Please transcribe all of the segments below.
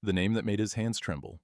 The name that made his hands tremble.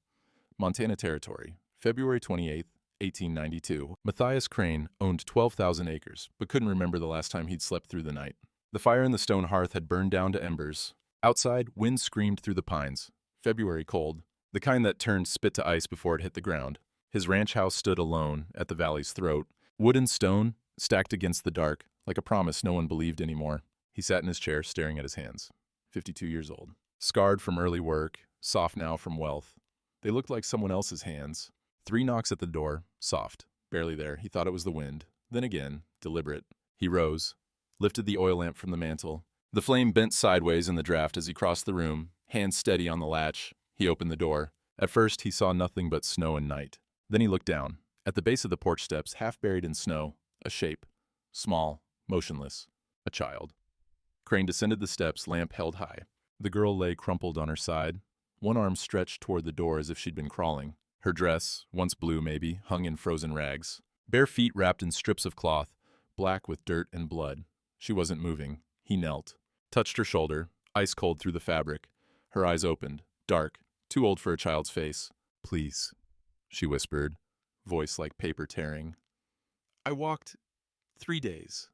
Montana Territory, February 28, 1892. Matthias Crane owned 12,000 acres, but couldn't remember the last time he'd slept through the night. The fire in the stone hearth had burned down to embers. Outside, wind screamed through the pines. February cold, the kind that turned spit to ice before it hit the ground. His ranch house stood alone at the valley's throat, wood and stone stacked against the dark, like a promise no one believed anymore. He sat in his chair, staring at his hands. 52 years old. Scarred from early work, soft now from wealth. They looked like someone else's hands. 3 knocks at the door, soft, barely there. He thought it was the wind. Then again, deliberate. He rose, lifted the oil lamp from the mantel. The flame bent sideways in the draft as he crossed the room, hands steady on the latch. He opened the door. At first, he saw nothing but snow and night. Then he looked down. At the base of the porch steps, half buried in snow, a shape. Small, motionless. A child. Crane descended the steps, lamp held high. The girl lay crumpled on her side. One arm stretched toward the door as if she'd been crawling. Her dress, once blue maybe, hung in frozen rags. Bare feet wrapped in strips of cloth, black with dirt and blood. She wasn't moving. He knelt, touched her shoulder, ice cold through the fabric. Her eyes opened, dark, too old for a child's face. "Please," she whispered, voice like paper tearing. "I walked 3 days.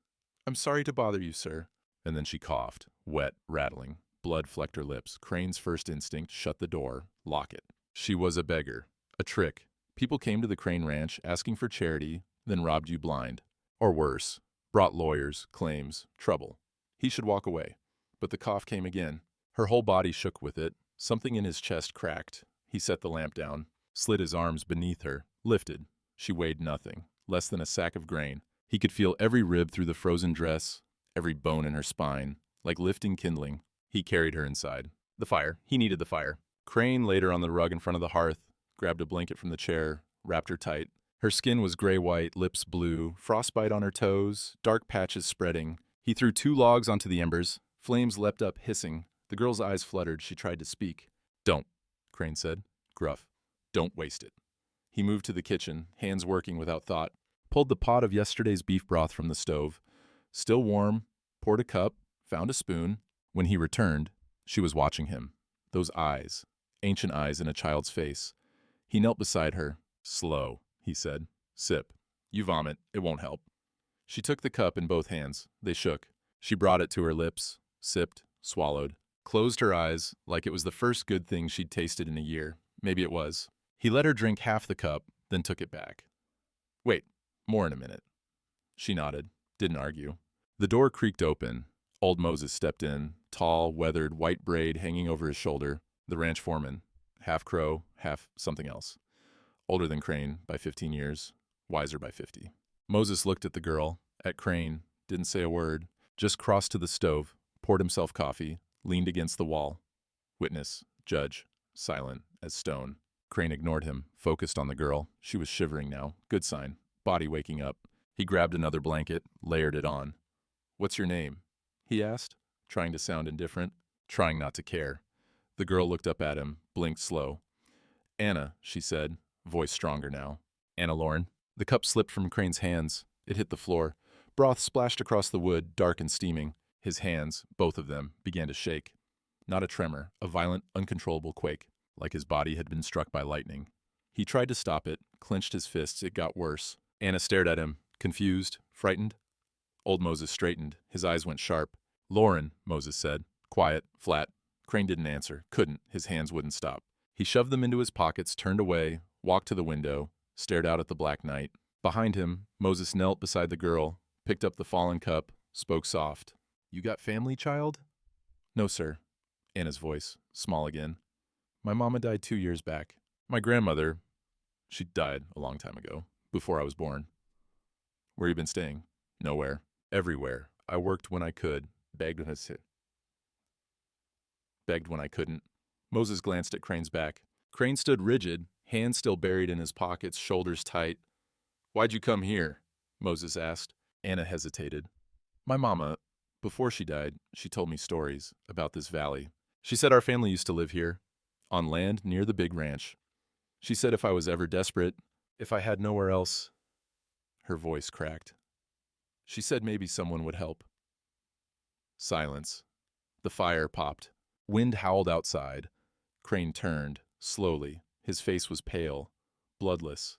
I'm sorry to bother you, sir." And then she coughed, wet, rattling. Blood flecked her lips. Crane's first instinct, shut the door, lock it. She was a beggar, a trick. People came to the Crane Ranch asking for charity, then robbed you blind. Or worse, brought lawyers, claims, trouble. He should walk away. But the cough came again. Her whole body shook with it. Something in his chest cracked. He set the lamp down, slid his arms beneath her, lifted. She weighed nothing, less than a sack of grain. He could feel every rib through the frozen dress, every bone in her spine, like lifting kindling. He carried her inside. The fire. He needed the fire. Crane laid her on the rug in front of the hearth, grabbed a blanket from the chair, wrapped her tight. Her skin was gray-white, lips blue, frostbite on her toes, dark patches spreading. He threw 2 logs onto the embers. Flames leapt up, hissing. The girl's eyes fluttered. She tried to speak. "Don't," Crane said, gruff. "Don't waste it." He moved to the kitchen, hands working without thought, pulled the pot of yesterday's beef broth from the stove. Still warm, poured a cup, found a spoon. When he returned, she was watching him. Those eyes, ancient eyes in a child's face. He knelt beside her. "Slow," he said. "Sip. You vomit. It won't help." She took the cup in both hands. They shook. She brought it to her lips, sipped, swallowed, closed her eyes like it was the first good thing she'd tasted in a year. Maybe it was. He let her drink half the cup, then took it back. "Wait, more in a minute." She nodded, didn't argue. The door creaked open. Old Moses stepped in, tall, weathered, white braid hanging over his shoulder. The ranch foreman, half crow, half something else. Older than Crane by 15 years, wiser by 50. Moses looked at the girl, at Crane, didn't say a word, just crossed to the stove, poured himself coffee, leaned against the wall. Witness, judge, silent as stone. Crane ignored him, focused on the girl. She was shivering now, good sign, body waking up. He grabbed another blanket, layered it on. "What's your name?" he asked, trying to sound indifferent, trying not to care. The girl looked up at him, blinked slow. "Anna," she said, voice stronger now. "Anna Lauren." The cup slipped from Crane's hands. It hit the floor. Broth splashed across the wood, dark and steaming. His hands, both of them, began to shake. Not a tremor, a violent, uncontrollable quake, like his body had been struck by lightning. He tried to stop it, clenched his fists. It got worse. Anna stared at him, confused, frightened. Old Moses straightened. His eyes went sharp. "Lauren," Moses said. Quiet, flat. Crane didn't answer, couldn't. His hands wouldn't stop. He shoved them into his pockets, turned away, walked to the window, stared out at the black night. Behind him, Moses knelt beside the girl, picked up the fallen cup, spoke soft. "You got family, child?" "No, sir." Anna's voice, small again. "My mama died 2 years back. My grandmother, she died a long time ago, before I was born." "Where you been staying?" "Nowhere. Everywhere. I worked when I could, begged when I couldn't." Moses glanced at Crane's back. Crane stood rigid, hands still buried in his pockets, shoulders tight. "Why'd you come here?" Moses asked. Anna hesitated. "My mama, before she died, she told me stories about this valley. She said our family used to live here, on land near the big ranch. She said if I was ever desperate, if I had nowhere else..." Her voice cracked. "She said maybe someone would help." Silence. The fire popped. Wind howled outside. Crane turned, slowly. His face was pale, bloodless.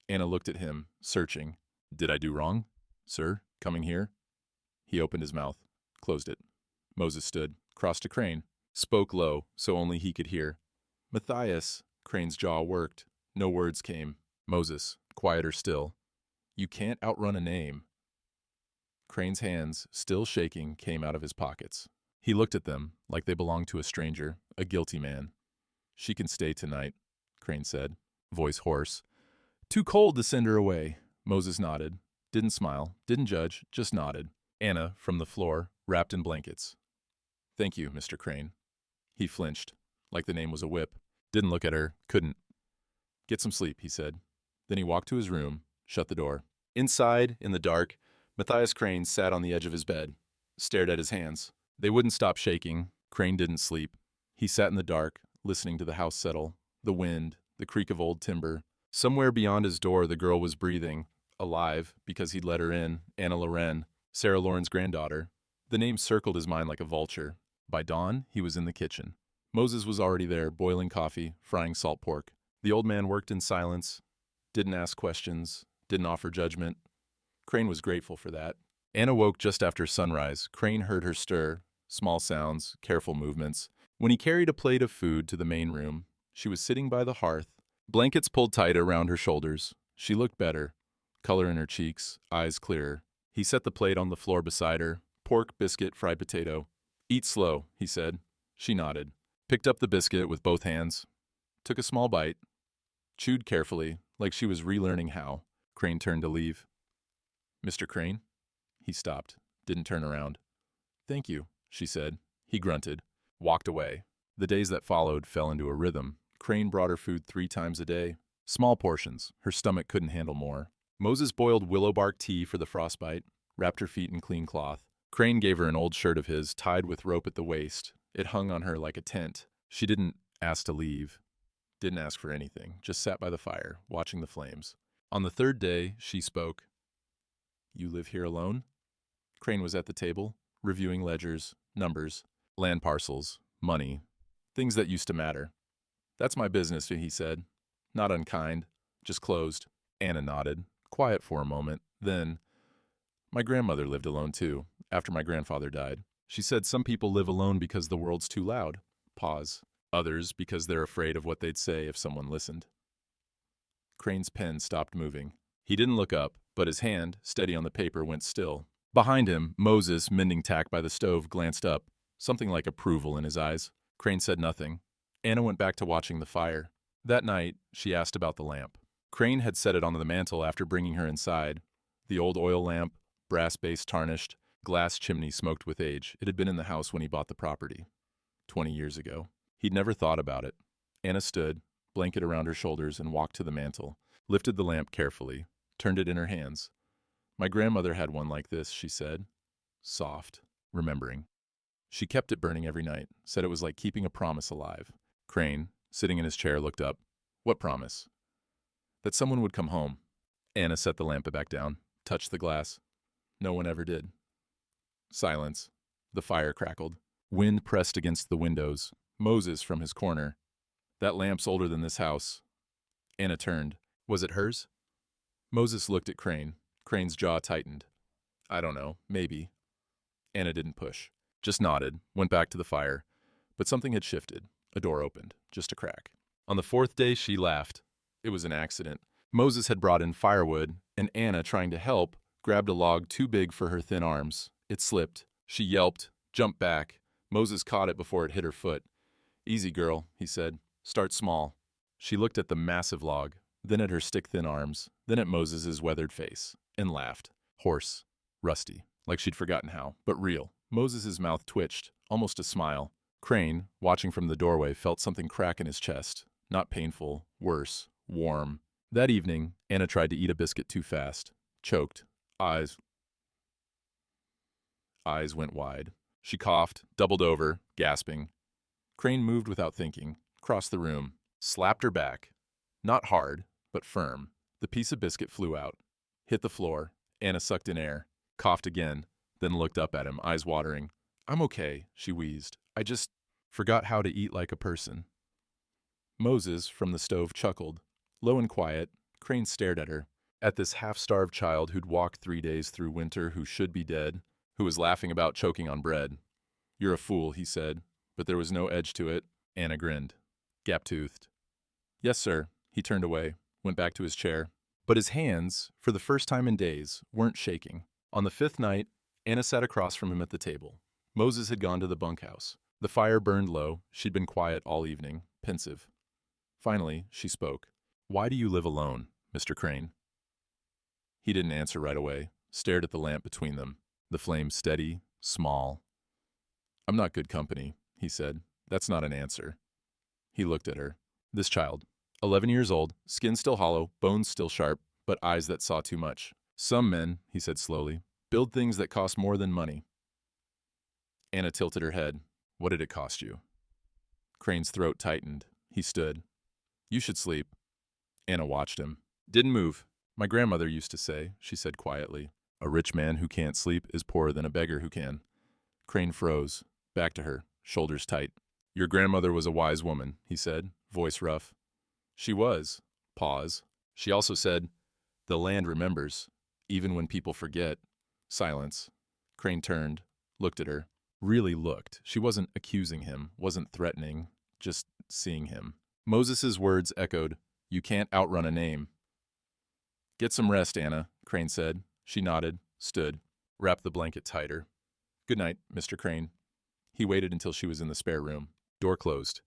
Anna looked at him, searching. Did I do wrong? Sir, coming here? He opened his mouth, closed it. Moses stood, crossed to Crane, spoke low so only he could hear. Matthias. Crane's jaw worked. No words came. Moses, quieter still. You can't outrun a name. Crane's hands, still shaking, came out of his pockets. He looked at them like they belonged to a stranger, a guilty man. She can stay tonight, Crane said, voice hoarse. Too cold to send her away. Moses nodded. Didn't smile, didn't judge, just nodded. Anna, from the floor, wrapped in blankets. Thank you, Mr. Crane. He flinched, like the name was a whip. Didn't look at her, couldn't. Get some sleep, he said. Then he walked to his room, shut the door. Inside, in the dark, Matthias Crane sat on the edge of his bed, stared at his hands. They wouldn't stop shaking. Crane didn't sleep. He sat in the dark, listening to the house settle, the wind, the creak of old timber. Somewhere beyond his door, the girl was breathing, alive, because he'd let her in, Anna Loren, Sarah Lauren's granddaughter. The name circled his mind like a vulture. By dawn, he was in the kitchen. Moses was already there, boiling coffee, frying salt pork. The old man worked in silence, didn't ask questions, didn't offer judgment. Crane was grateful for that. Anna woke just after sunrise. Crane heard her stir, small sounds, careful movements. When he carried a plate of food to the main room, she was sitting by the hearth, blankets pulled tight around her shoulders. She looked better, color in her cheeks, eyes clearer. He set the plate on the floor beside her, pork, biscuit, fried potato. Eat slow, he said. She nodded, picked up the biscuit with both hands, took a small bite, chewed carefully, like she was relearning how. Crane turned to leave. Mr. Crane? He stopped, didn't turn around. Thank you, she said. He grunted, walked away. The days that followed fell into a rhythm. Crane brought her food 3 times a day. Small portions, her stomach couldn't handle more. Moses boiled willow bark tea for the frostbite, wrapped her feet in clean cloth. Crane gave her an old shirt of his, tied with rope at the waist. It hung on her like a tent. She didn't ask to leave, didn't ask for anything, just sat by the fire, watching the flames. On the 3rd day, she spoke. You live here alone? Crane was at the table, reviewing ledgers, numbers, land parcels, money, things that used to matter. That's my business, he said. Not unkind, just closed. Anna nodded, quiet for a moment. Then, my grandmother lived alone too, after my grandfather died. She said some people live alone because the world's too loud. Pause. Others because they're afraid of what they'd say if someone listened. Crane's pen stopped moving. He didn't look up, but his hand, steady on the paper, went still. Behind him, Moses, mending tack by the stove, glanced up, something like approval in his eyes. Crane said nothing. Anna went back to watching the fire. That night, she asked about the lamp. Crane had set it on the mantel after bringing her inside. The old oil lamp, brass base tarnished, glass chimney smoked with age. It had been in the house when he bought the property, 20 years ago. He'd never thought about it. Anna stood, blanket around her shoulders, and walked to the mantel, lifted the lamp carefully, turned it in her hands. My grandmother had one like this, she said. Soft, remembering. She kept it burning every night, said it was like keeping a promise alive. Crane, sitting in his chair, looked up. What promise? That someone would come home. Anna set the lamp back down, touched the glass. No one ever did. Silence. The fire crackled. Wind pressed against the windows. Moses from his corner. That lamp's older than this house. Anna turned. Was it hers? Moses looked at Crane. Crane's jaw tightened. I don't know, maybe. Anna didn't push. Just nodded, went back to the fire. But something had shifted. A door opened, just a crack. On the 4th day, she laughed. It was an accident. Moses had brought in firewood, and Anna, trying to help, grabbed a log too big for her thin arms. It slipped. She yelped, jumped back. Moses caught it before it hit her foot. Easy, girl, he said. Start small. She looked at the massive log, then at her stick-thin arms, then at Moses's weathered face, and laughed. Hoarse, rusty, like she'd forgotten how, but real. Moses's mouth twitched, almost a smile. Crane, watching from the doorway, felt something crack in his chest. Not painful, worse, warm. That evening, Anna tried to eat a biscuit too fast. Choked. Eyes went wide. She coughed, doubled over, gasping. Crane moved without thinking, crossed the room, slapped her back. Not hard, but firm. The piece of biscuit flew out, hit the floor. Anna sucked in air, coughed again, then looked up at him, eyes watering. I'm okay, she wheezed. I just forgot how to eat like a person. Moses, from the stove, chuckled. Low and quiet, Crane stared at her. At this half-starved child who'd walked 3 days through winter, who should be dead, who was laughing about choking on bread. "You're a fool," he said, but there was no edge to it. Anna grinned, gap-toothed. "Yes, sir." He turned away, went back to his chair. But his hands, for the first time in days, weren't shaking. On the 5th night, Anna sat across from him at the table. Moses had gone to the bunkhouse. The fire burned low. She'd been quiet all evening, pensive. Finally, she spoke. "Why do you live alone, Mr. Crane?" He didn't answer right away, stared at the lamp between them, the flame steady, small. "I'm not good company," he said. "That's not an answer." He looked at her. This child, 11 years old, skin still hollow, bones still sharp, but eyes that saw too much. "Some men," he said slowly, "build things that cost more than money." Anna tilted her head. "What did it cost you?" Crane's throat tightened. He stood. "You should sleep." Anna watched him. Didn't move. "My grandmother used to say," she said quietly, "a rich man who can't sleep is poorer than a beggar who can." Crane froze, back to her, shoulders tight. "Your grandmother was a wise woman," he said, voice rough. "She was." Pause. "She also said, 'The land remembers, even when people forget.'" Silence. Crane turned, looked at her. Really looked. She wasn't accusing him, wasn't threatening, just seeing him. Moses's words echoed, "You can't outrun a name." "Get some rest, Anna," Crane said. She nodded, stood, wrapped the blanket tighter. "Good night, Mr. Crane." He waited until she was in the spare room. Door closed.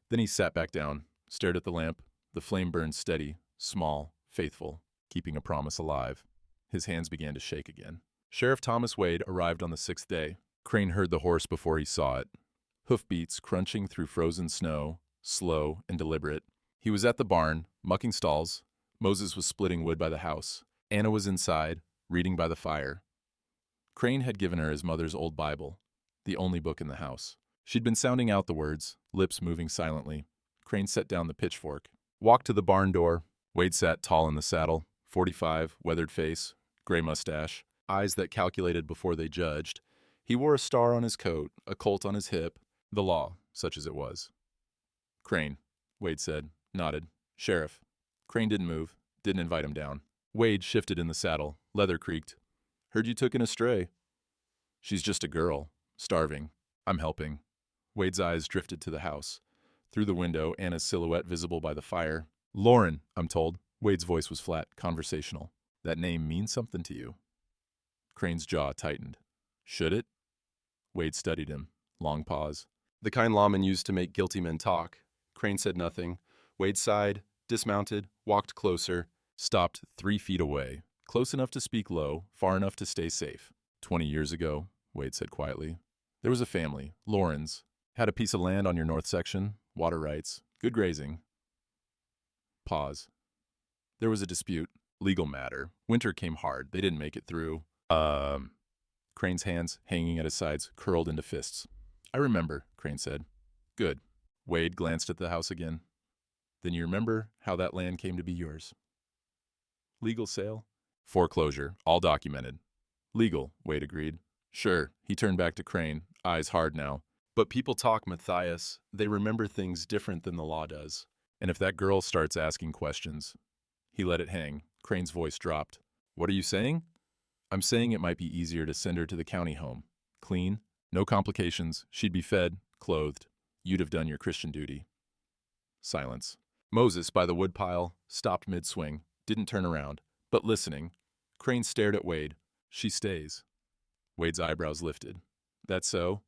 Then he sat back down, stared at the lamp. The flame burned steady, small, faithful, keeping a promise alive. His hands began to shake again. Sheriff Thomas Wade arrived on the 6th day. Crane heard the horse before he saw it. Hoofbeats crunching through frozen snow, slow and deliberate. He was at the barn, mucking stalls. Moses was splitting wood by the house. Anna was inside, reading by the fire. Crane had given her his mother's old Bible, the only book in the house. She'd been sounding out the words, lips moving silently. Crane set down the pitchfork, walked to the barn door. Wade sat tall in the saddle, 45, weathered face, gray mustache, eyes that calculated before they judged. He wore a star on his coat, a colt on his hip, the law, such as it was. "Crane," Wade said, nodded. "Sheriff." Crane didn't move, didn't invite him down. Wade shifted in the saddle, leather creaked. "Heard you took in a stray." "She's just a girl, starving. I'm helping." Wade's eyes drifted to the house. Through the window, Anna's silhouette visible by the fire. "Lauren, I'm told." Wade's voice was flat, conversational. "That name means something to you." Crane's jaw tightened. "Should it?" Wade studied him. Long pause. "The kind lawmen used to make guilty men talk." Crane said nothing. Wade sighed, dismounted, walked closer, stopped 3 feet away, close enough to speak low, far enough to stay safe. 20 years ago, Wade said quietly, there was a family, Lawrence, had a piece of land on your north section, water rights, good grazing. Pause. There was a dispute, legal matter. Winter came hard. They didn't make it through. Crane's hands, hanging at his sides, curled into fists. "I remember," Crane said. "Good." Wade glanced at the house again. "Then you remember how that land came to be yours?" "Legal sale?" "Foreclosure, all documented." "Legal," Wade agreed. "Sure." He turned back to Crane, eyes hard now. "But people talk, Matthias. They remember things different than the law does. And if that girl starts asking questions..." He let it hang. Crane's voice dropped. "What are you saying?" "I'm saying it might be easier to send her to the county home. Clean, no complications, she'd be fed, clothed. You'd have done your Christian duty." Silence. Moses, by the woodpile, stopped mid-swing, didn't turn around, but listening. Crane stared at Wade. "She stays." Wade's eyebrows lifted. "That's so?"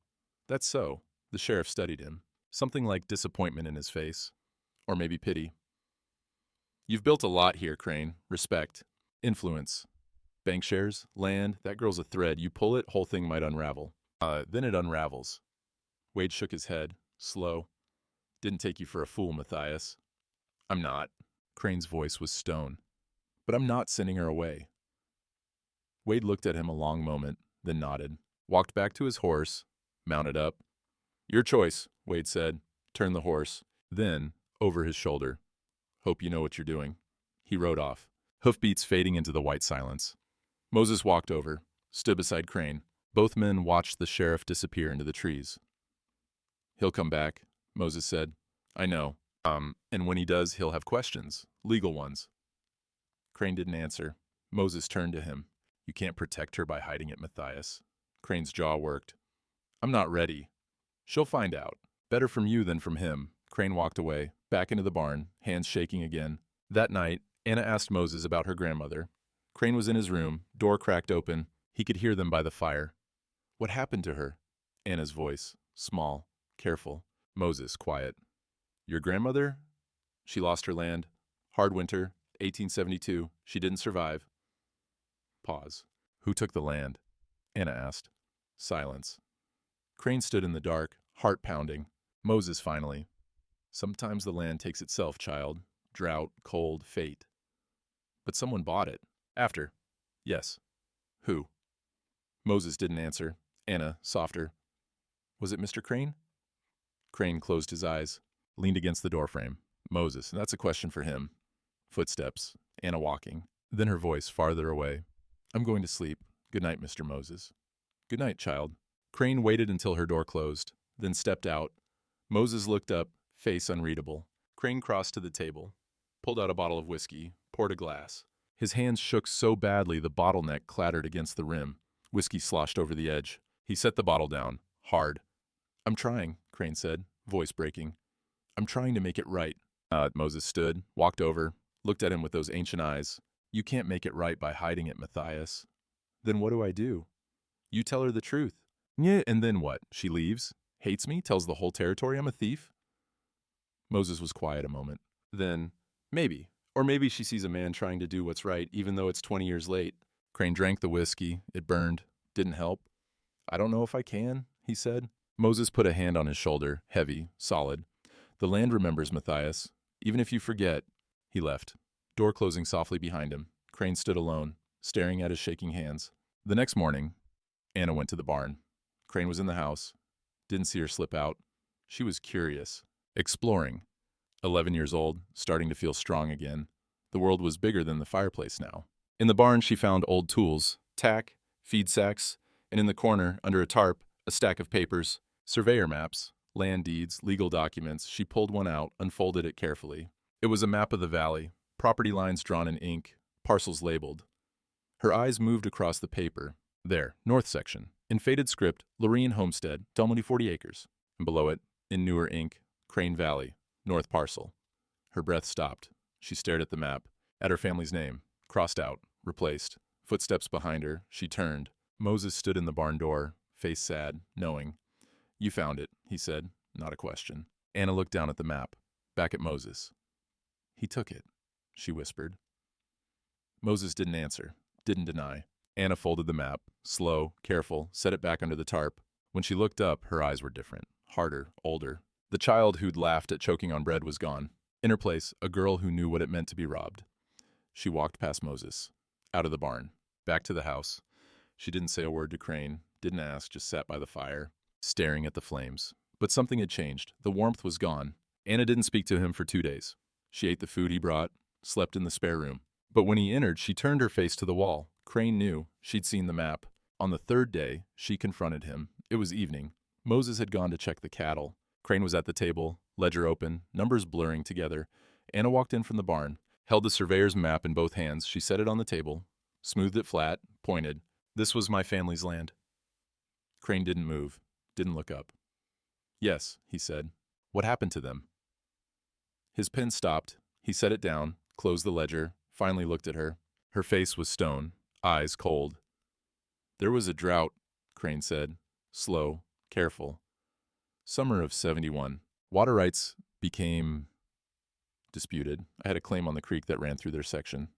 "That's so." The sheriff studied him. Something like disappointment in his face. Or maybe pity. "You've built a lot here, Crane. Respect. Influence. Bank shares, land, that girl's a thread. You pull it, whole thing might unravel. Then it unravels." Wade shook his head, slow. "Didn't take you for a fool, Matthias." "I'm not." Crane's voice was stone. "But I'm not sending her away." Wade looked at him a long moment, then nodded. Walked back to his horse, mounted up. "Your choice," Wade said. Turned the horse. Then, over his shoulder, "Hope you know what you're doing." He rode off, hoofbeats fading into the white silence. Moses walked over, stood beside Crane. Both men watched the sheriff disappear into the trees. "He'll come back," Moses said. "I know. And when he does, he'll have questions. Legal ones. Crane didn't answer. Moses turned to him. You can't protect her by hiding it, Matthias. Crane's jaw worked. I'm not ready. She'll find out. Better from you than from him. Crane walked away, back into the barn, hands shaking again. That night, Anna asked Moses about her grandmother. Crane was in his room, door cracked open. He could hear them by the fire. What happened to her? Anna's voice, small, careful. Moses, quiet. Your grandmother? She lost her land. Hard winter, 1872. She didn't survive. Pause. Who took the land? Anna asked. Silence. Crane stood in the dark, heart pounding. Moses finally. Sometimes the land takes itself, child. Drought, cold, fate. But someone bought it. After. Yes. Who? Moses didn't answer. Anna, softer. Was it Mr. Crane? Crane closed his eyes, leaned against the doorframe. Moses, that's a question for him. Footsteps. Anna walking. Then her voice farther away. I'm going to sleep. Good night, Mr. Moses. Good night, child. Crane waited until her door closed, then stepped out. Moses looked up, face unreadable. Crane crossed to the table, pulled out a bottle of whiskey, poured a glass. His hands shook so badly the bottleneck clattered against the rim. Whiskey sloshed over the edge. He set the bottle down, hard. I'm trying, Crane said, voice breaking. I'm trying to make it right. Moses stood, walked over, looked at him with those ancient eyes. You can't make it right by hiding it, Matthias. Then what do I do? You tell her the truth. Yeah, and then what? She leaves? Hates me? Tells the whole territory I'm a thief? Moses was quiet a moment. Then, maybe. Or maybe she sees a man trying to do what's right, even though it's 20 years late. Crane drank the whiskey. It burned. Didn't help. I don't know if I can, he said. Moses put a hand on his shoulder, heavy, solid. The land remembers, Matthias. Even if you forget. He left. Door closing softly behind him. Crane stood alone, staring at his shaking hands. The next morning, Anna went to the barn. Crane was in the house. Didn't see her slip out. She was curious. Exploring. 11 years old, starting to feel strong again. The world was bigger than the fireplace now. In the barn, she found old tools, tack, feed sacks, and in the corner, under a tarp, a stack of papers, surveyor maps, land deeds, legal documents. She pulled one out, unfolded it carefully. It was a map of the valley, property lines drawn in ink, parcels labeled. Her eyes moved across the paper. There, north section. In faded script, Loreen Homestead, Delmony 40 acres. And below it, in newer ink, Crane Valley, north parcel. Her breath stopped. She stared at the map, at her family's name, crossed out, replaced. Footsteps behind her, she turned. Moses stood in the barn door, face sad, knowing. You found it, he said, not a question. Anna looked down at the map, back at Moses. He took it, she whispered. Moses didn't answer, didn't deny. Anna folded the map, slow, careful, set it back under the tarp. When she looked up, her eyes were different, harder, older. The child who'd laughed at choking on bread was gone. In her place, a girl who knew what it meant to be robbed. She walked past Moses, out of the barn, back to the house. She didn't say a word to Crane, didn't ask, just sat by the fire, staring at the flames. But something had changed. The warmth was gone. Anna didn't speak to him for 2 days. She ate the food he brought, slept in the spare room. But when he entered, she turned her face to the wall. Crane knew. She'd seen the map. On the third day, she confronted him. It was evening. Moses had gone to check the cattle. Crane was at the table, ledger open, numbers blurring together. Anna walked in from the barn, held the surveyor's map in both hands. She set it on the table, smoothed it flat, pointed. This was my family's land. Crane didn't move, didn't look up. Yes, he said. What happened to them? His pen stopped. He set it down, closed the ledger, finally looked at her. Her face was stone, eyes cold. There was a drought, Crane said, slow, careful. Summer of 71. Water rights became disputed. I had a claim on the creek that ran through their section.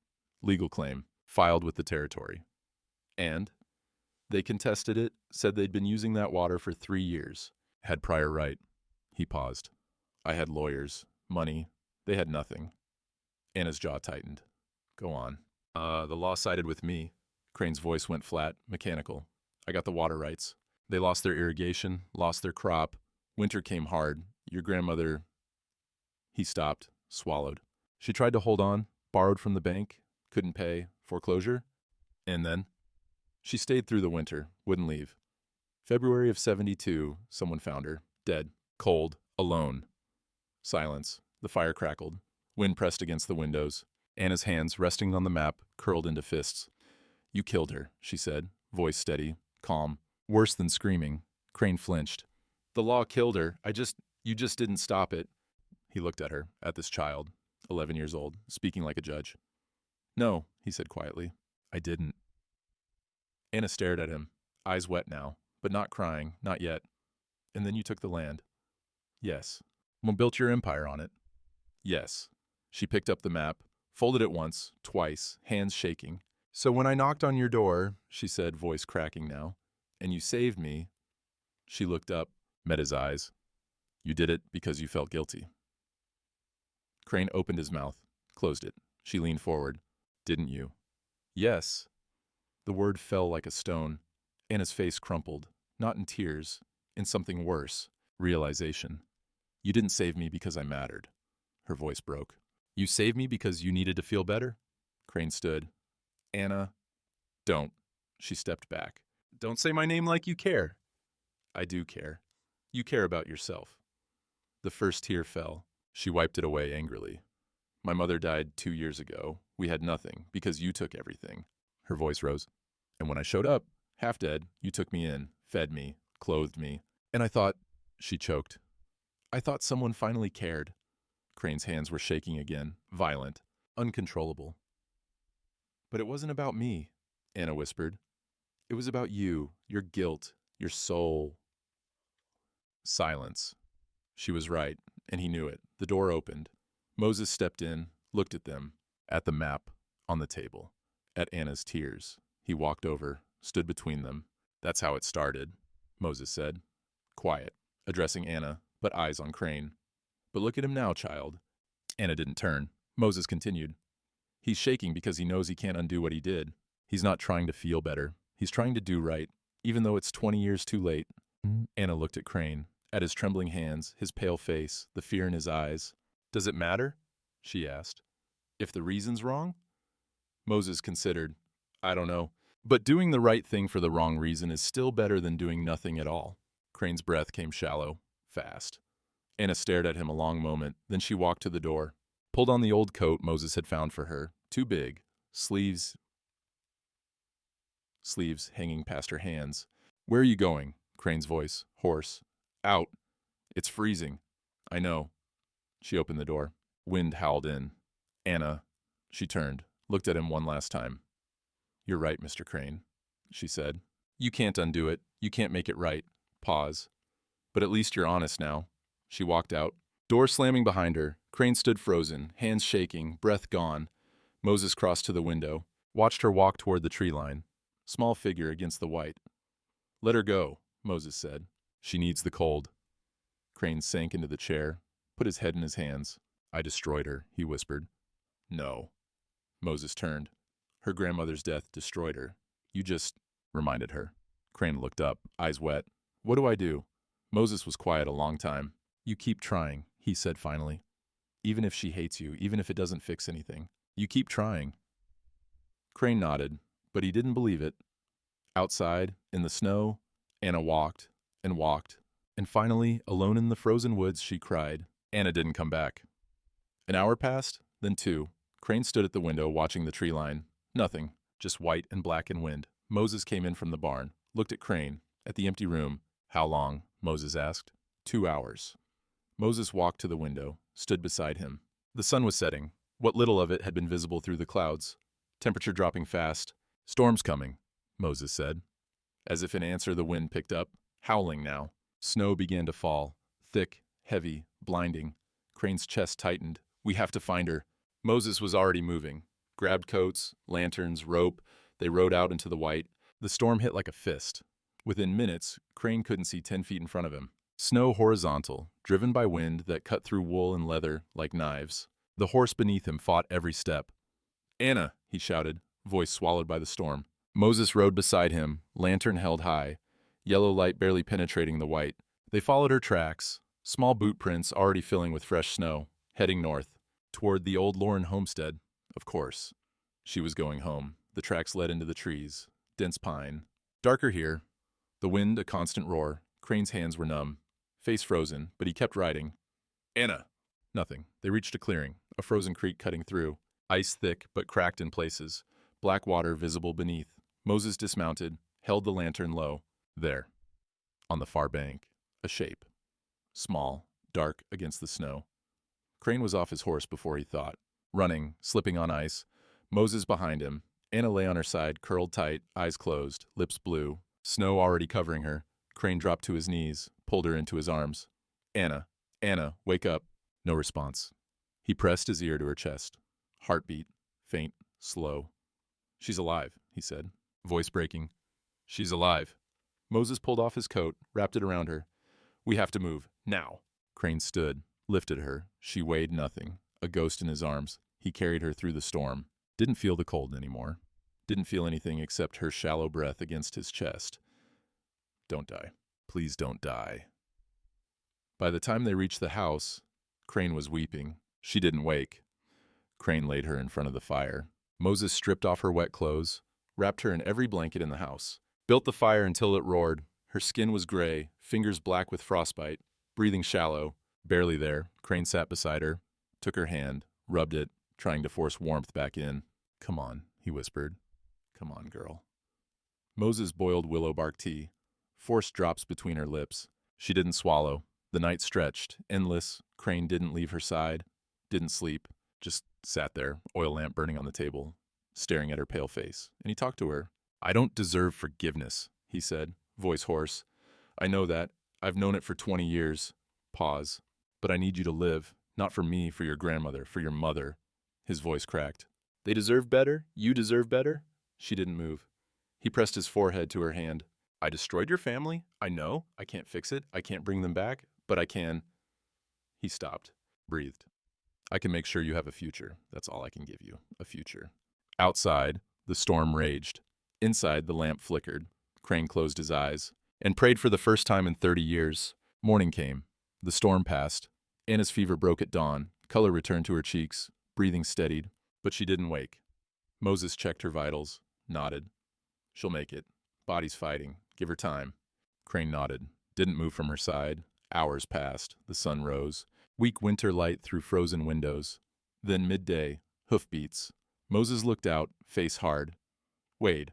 Legal claim, filed with the territory. And they contested it, said they'd been using that water for 3 years. Had prior right. He paused. I had lawyers, money. They had nothing. Anna's jaw tightened. Go on. The law sided with me. Crane's voice went flat, mechanical. I got the water rights. They lost their irrigation, lost their crop. Winter came hard. Your grandmother... He stopped, swallowed. She tried to hold on, borrowed from the bank, couldn't pay, foreclosure. And then? She stayed through the winter, wouldn't leave. February of 72, someone found her, dead, cold, alone. Silence. The fire crackled. Wind pressed against the windows. Anna's hands, resting on the map, curled into fists. You killed her, she said, voice steady, calm. Worse than screaming. Crane flinched. The law killed her. You just didn't stop it. He looked at her, at this child, 11 years old, speaking like a judge. No, he said quietly. I didn't. Anna stared at him, eyes wet now, but not crying, not yet. And then you took the land. Yes. Well, built your empire on it. Yes. She picked up the map, folded it once, twice, hands shaking. So when I knocked on your door, she said, voice cracking now, and you saved me. She looked up, met his eyes. You did it because you felt guilty. Crane opened his mouth, closed it. She leaned forward. Didn't you? Yes. The word fell like a stone. Anna's face crumpled, not in tears, in something worse, realization. You didn't save me because I mattered. Her voice broke. You saved me because you needed to feel better? Crane stood. Anna, don't. She stepped back. Don't say my name like you care. I do care. You care about yourself. The first tear fell. She wiped it away angrily. My mother died 2 years ago. We had nothing because you took everything. Her voice rose. And when I showed up, half dead, you took me in, fed me, clothed me. And I thought, she choked. I thought someone finally cared. Crane's hands were shaking again, violent, uncontrollable. But it wasn't about me, Anna whispered. It was about you, your guilt, your soul. Silence. She was right, and he knew it. The door opened. Moses stepped in, looked at them, at the map, on the table, at Anna's tears. He walked over, stood between them. That's how it started, Moses said. Quiet, addressing Anna, but eyes on Crane. But look at him now, child. Anna didn't turn. Moses continued. He's shaking because he knows he can't undo what he did. He's not trying to feel better. He's trying to do right, even though it's 20 years too late. Anna looked at Crane, at his trembling hands, his pale face, the fear in his eyes. Does it matter? She asked. If the reason's wrong? Moses considered. I don't know. But doing the right thing for the wrong reason is still better than doing nothing at all. Crane's breath came shallow, fast. Anna stared at him a long moment, then she walked to the door, pulled on the old coat Moses had found for her, too big, sleeves hanging past her hands. Where are you going? Crane's voice, hoarse. Out. It's freezing. I know. She opened the door. Wind howled in. Anna. She turned, looked at him one last time. You're right, Mr. Crane, she said. You can't undo it. You can't make it right. Pause. But at least you're honest now. She walked out. Door slamming behind her. Crane stood frozen, hands shaking, breath gone. Moses crossed to the window, watched her walk toward the tree line. Small figure against the white. Let her go, Moses said. She needs the cold. Crane sank into the chair, put his head in his hands. I destroyed her, he whispered. No. Moses turned. Her grandmother's death destroyed her. You just reminded her. Crane looked up, eyes wet. What do I do? Moses was quiet a long time. You keep trying, he said finally. Even if she hates you, even if it doesn't fix anything. You keep trying. Crane nodded, but he didn't believe it. Outside, in the snow, Anna walked and walked, and finally, alone in the frozen woods, she cried. Anna didn't come back. An hour passed, then 2. Crane stood at the window watching the tree line. Nothing, just white and black and wind. Moses came in from the barn, looked at Crane, at the empty room. How long? Moses asked. 2 hours. Moses walked to the window, stood beside him. The sun was setting. What little of it had been visible through the clouds. Temperature dropping fast. Storm's coming, Moses said. As if in answer, the wind picked up, howling now. Snow began to fall, thick, heavy, blinding. Crane's chest tightened. We have to find her. Moses was already moving. Grabbed coats, lanterns, rope. They rode out into the white. The storm hit like a fist. Within minutes, Crane couldn't see 10 feet in front of him. Snow horizontal, driven by wind that cut through wool and leather like knives. The horse beneath him fought every step. Anna, he shouted, voice swallowed by the storm. Moses rode beside him, lantern held high, yellow light barely penetrating the white. They followed her tracks, small boot prints already filling with fresh snow, heading north, toward the old Lauren homestead, of course. She was going home. The tracks led into the trees, dense pine. Darker here. The wind a constant roar. Crane's hands were numb, face frozen, but he kept riding. Anna! Nothing. They reached a clearing, a frozen creek cutting through, ice thick but cracked in places, black water visible beneath. Moses dismounted, held the lantern low. There, on the far bank, a shape. Small, dark against the snow. Crane was off his horse before he thought. Running, slipping on ice. Moses behind him. Anna lay on her side, curled tight, eyes closed, lips blue. Snow already covering her. Crane dropped to his knees, pulled her into his arms. Anna, Anna, wake up. No response. He pressed his ear to her chest. Heartbeat, faint, slow. She's alive, he said, voice breaking. She's alive. Moses pulled off his coat, wrapped it around her. We have to move, now. Crane stood, lifted her. She weighed nothing, a ghost in his arms. He carried her through the storm. Didn't feel the cold anymore. Didn't feel anything except her shallow breath against his chest. Don't die. Please don't die. By the time they reached the house, Crane was weeping. She didn't wake. Crane laid her in front of the fire. Moses stripped off her wet clothes, wrapped her in every blanket in the house, built the fire until it roared. Her skin was gray, fingers black with frostbite, breathing shallow. Barely there, Crane sat beside her, took her hand, rubbed it, trying to force warmth back in. Come on, he whispered. Come on, girl. Moses boiled willow bark tea, forced drops between her lips. She didn't swallow. The night stretched, endless. Crane didn't leave her side, didn't sleep, just sat there, oil lamp burning on the table, staring at her pale face. And he talked to her. I don't deserve forgiveness, he said, voice hoarse. I know that. I've known it for 20 years. Pause. But I need you to live. Not for me, for your grandmother, for your mother. His voice cracked. They deserve better? You deserve better? She didn't move. He pressed his forehead to her hand. I destroyed your family. I know. I can't fix it. I can't bring them back. But I can. He stopped, breathed. I can make sure you have a future. That's all I can give you, a future. Outside, the storm raged. Inside, the lamp flickered. Crane closed his eyes and prayed for the first time in 30 years. Morning came. The storm passed. Anna's fever broke at dawn. Color returned to her cheeks. Breathing steadied, but she didn't wake. Moses checked her vitals, nodded. She'll make it. Body's fighting. Give her time. Crane nodded, didn't move from her side. Hours passed. The sun rose. Weak winter light through frozen windows. Then midday, hoofbeats. Moses looked out, face hard. Wade.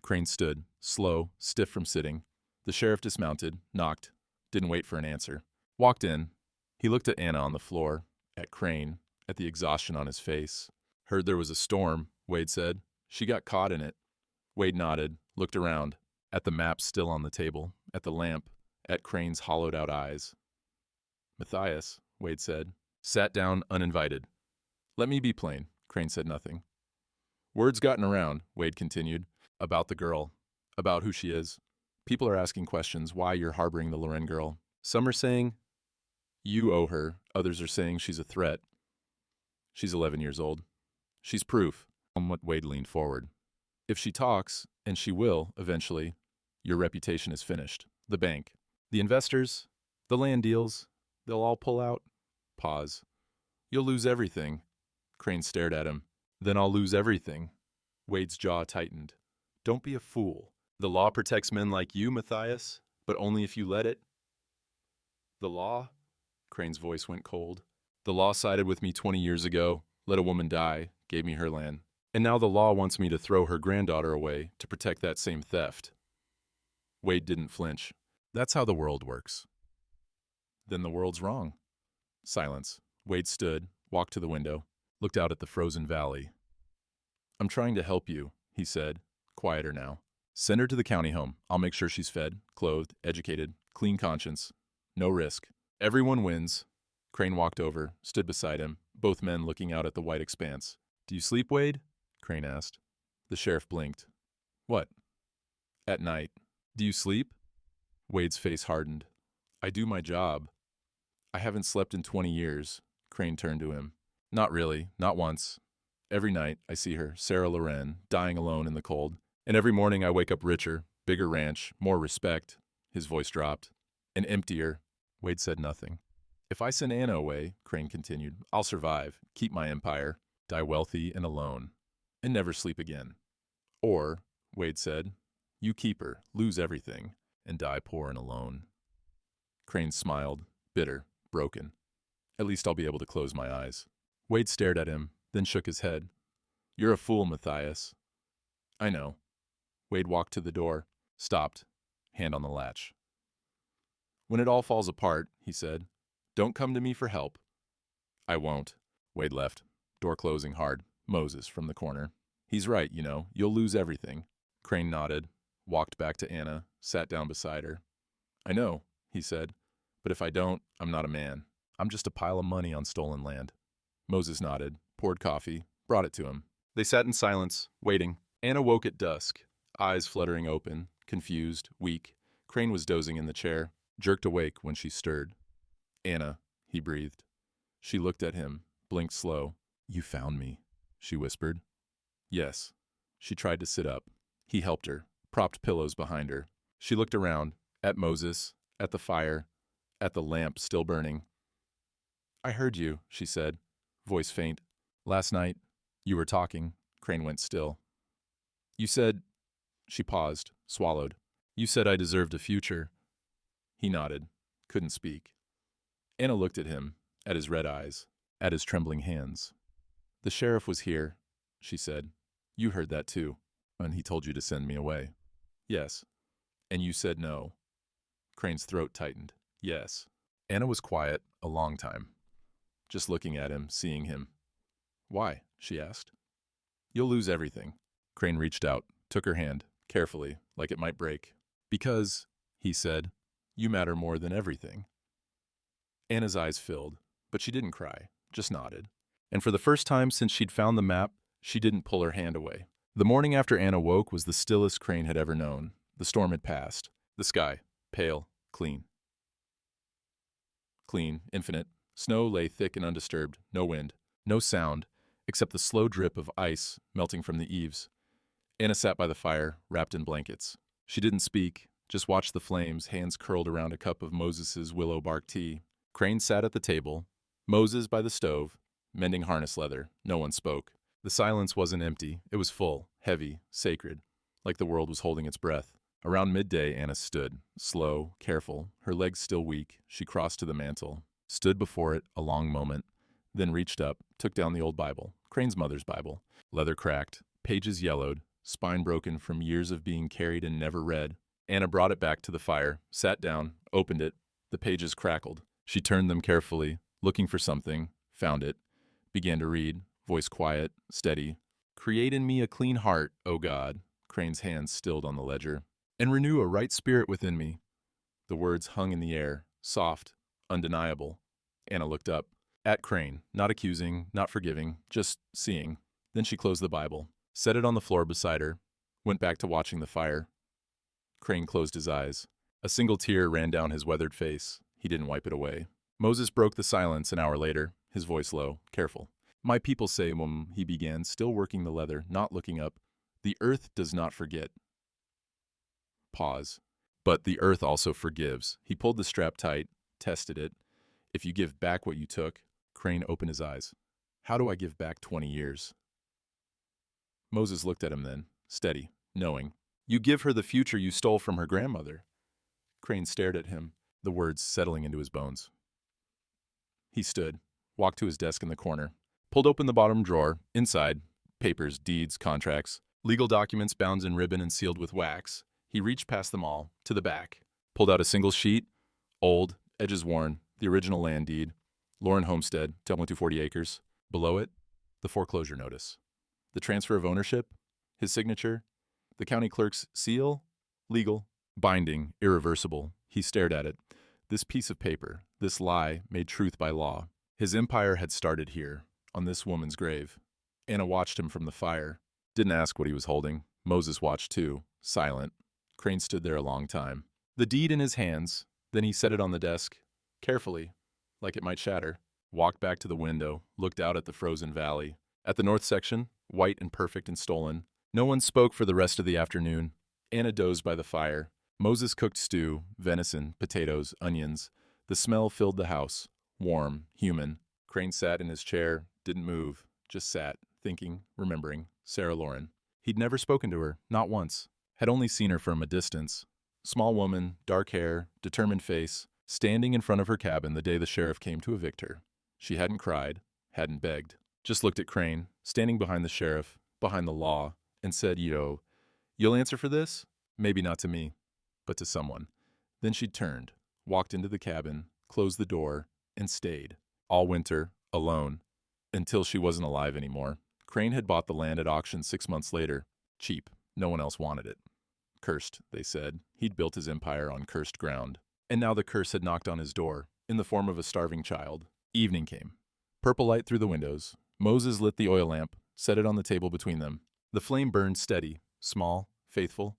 Crane stood, slow, stiff from sitting. The sheriff dismounted, knocked, didn't wait for an answer. Walked in. He looked at Anna on the floor, at Crane, at the exhaustion on his face. Heard there was a storm, Wade said. She got caught in it. Wade nodded, looked around, at the map still on the table, at the lamp, at Crane's hollowed-out eyes. Matthias, Wade said, sat down uninvited. Let me be plain, Crane said nothing. Word's gotten around, Wade continued, about the girl, about who she is. People are asking questions why you're harboring the Loren girl. Some are saying you owe her, others are saying she's a threat. She's 11 years old. She's proof. Wade leaned forward. If she talks, and she will, eventually, your reputation is finished. The bank, the investors, the land deals, they'll all pull out. Pause. You'll lose everything. Crane stared at him. Then I'll lose everything. Wade's jaw tightened. Don't be a fool. The law protects men like you, Matthias, but only if you let it. The law? Crane's voice went cold. The law sided with me 20 years ago, let a woman die, gave me her land. And now the law wants me to throw her granddaughter away to protect that same theft. Wade didn't flinch. That's how the world works. Then the world's wrong. Silence. Wade stood, walked to the window, looked out at the frozen valley. I'm trying to help you, he said, quieter now. Send her to the county home. I'll make sure she's fed, clothed, educated, clean conscience. No risk. Everyone wins. Crane walked over, stood beside him, both men looking out at the white expanse. Do you sleep, Wade? Crane asked. The sheriff blinked. What? At night. Do you sleep? Wade's face hardened. I do my job. I haven't slept in 20 years. Crane turned to him. Not really, not once. Every night I see her, Sarah Loren, dying alone in the cold. And every morning I wake up richer, bigger ranch, more respect. His voice dropped. And emptier. Wade said nothing. If I send Anna away, Crane continued, I'll survive, keep my empire, die wealthy and alone, and never sleep again. Or, Wade said, you keep her, lose everything, and die poor and alone. Crane smiled, bitter, broken. At least I'll be able to close my eyes. Wade stared at him, then shook his head. You're a fool, Matthias. I know. Wade walked to the door, stopped, hand on the latch. When it all falls apart, he said, don't come to me for help. I won't. Wade left, door closing hard. Moses from the corner. He's right, you know, you'll lose everything. Crane nodded, walked back to Anna, sat down beside her. I know, he said, but if I don't, I'm not a man. I'm just a pile of money on stolen land. Moses nodded, poured coffee, brought it to him. They sat in silence, waiting. Anna woke at dusk, eyes fluttering open, confused, weak. Crane was dozing in the chair, jerked awake when she stirred. Anna, he breathed. She looked at him, blinked slow. You found me, she whispered. Yes. She tried to sit up. He helped her, propped pillows behind her. She looked around, at Moses, at the fire, at the lamp still burning. I heard you, she said, voice faint. Last night, you were talking. Crane went still. You said... She paused, swallowed. You said I deserved a future. He nodded, couldn't speak. Anna looked at him, at his red eyes, at his trembling hands. The sheriff was here, she said. You heard that too, and he told you to send me away. Yes. And you said no. Crane's throat tightened. Yes. Anna was quiet a long time, just looking at him, seeing him. Why? She asked. You'll lose everything. Crane reached out, took her hand, carefully, like it might break. Because, he said, you matter more than everything. Anna's eyes filled, but she didn't cry, just nodded. And for the first time since she'd found the map, she didn't pull her hand away. The morning after Anna woke was the stillest Crane had ever known. The storm had passed. The sky, pale, clean. Clean, infinite. Snow lay thick and undisturbed, no wind, no sound, except the slow drip of ice melting from the eaves. Anna sat by the fire, wrapped in blankets. She didn't speak, just watched the flames, hands curled around a cup of Moses's willow bark tea. Crane sat at the table, Moses by the stove, mending harness leather. No one spoke. The silence wasn't empty. It was full, heavy, sacred, like the world was holding its breath. Around midday, Anna stood, slow, careful, her legs still weak. She crossed to the mantel, stood before it a long moment, then reached up, took down the old Bible, Crane's mother's Bible. Leather cracked, pages yellowed, spine broken from years of being carried and never read. Anna brought it back to the fire, sat down, opened it. The pages crackled. She turned them carefully, looking for something, found it, began to read, voice quiet, steady. Create in me a clean heart, O God, Crane's hands stilled on the ledger, and renew a right spirit within me. The words hung in the air, soft, undeniable. Anna looked up, at Crane, not accusing, not forgiving, just seeing. Then she closed the Bible, set it on the floor beside her, went back to watching the fire. Crane closed his eyes. A single tear ran down his weathered face. He didn't wipe it away. Moses broke the silence an hour later, his voice low, careful. My people say, he began, still working the leather, not looking up, the earth does not forget. Pause. But the earth also forgives. He pulled the strap tight, tested it. If you give back what you took, Crane opened his eyes. How do I give back 20 years? Moses looked at him then, steady, knowing. You give her the future you stole from her grandmother. Crane stared at him, the words settling into his bones. He stood, walked to his desk in the corner, pulled open the bottom drawer. Inside, papers, deeds, contracts, legal documents bound in ribbon and sealed with wax. He reached past them all, to the back, pulled out a single sheet, old, edges worn, the original land deed, Lauren Homestead, 240 acres. Below it, the foreclosure notice. The transfer of ownership, his signature, the county clerk's seal, legal, binding, irreversible. He stared at it. This piece of paper, this lie, made truth by law. His empire had started here, on this woman's grave. Anna watched him from the fire. Didn't ask what he was holding. Moses watched too, silent. Crane stood there a long time. The deed in his hands, then he set it on the desk, carefully, like it might shatter. Walked back to the window, looked out at the frozen valley. At the north section, white and perfect and stolen. No one spoke for the rest of the afternoon. Anna dozed by the fire. Moses cooked stew, venison, potatoes, onions. The smell filled the house, warm, human. Crane sat in his chair, didn't move, just sat, thinking, remembering. Sarah Lauren. He'd never spoken to her, not once. Had only seen her from a distance. Small woman, dark hair, determined face, standing in front of her cabin the day the sheriff came to evict her. She hadn't cried, hadn't begged, just looked at Crane, standing behind the sheriff, behind the law, and said, you'll answer for this? Maybe not to me, but to someone. Then she turned, walked into the cabin, closed the door, and stayed. All winter, alone, until she wasn't alive anymore. Crane had bought the land at auction 6 months later. Cheap. No one else wanted it. Cursed, they said. He'd built his empire on cursed ground. And now the curse had knocked on his door, in the form of a starving child. Evening came. Purple light through the windows. Moses lit the oil lamp, set it on the table between them. The flame burned steady, small, faithful.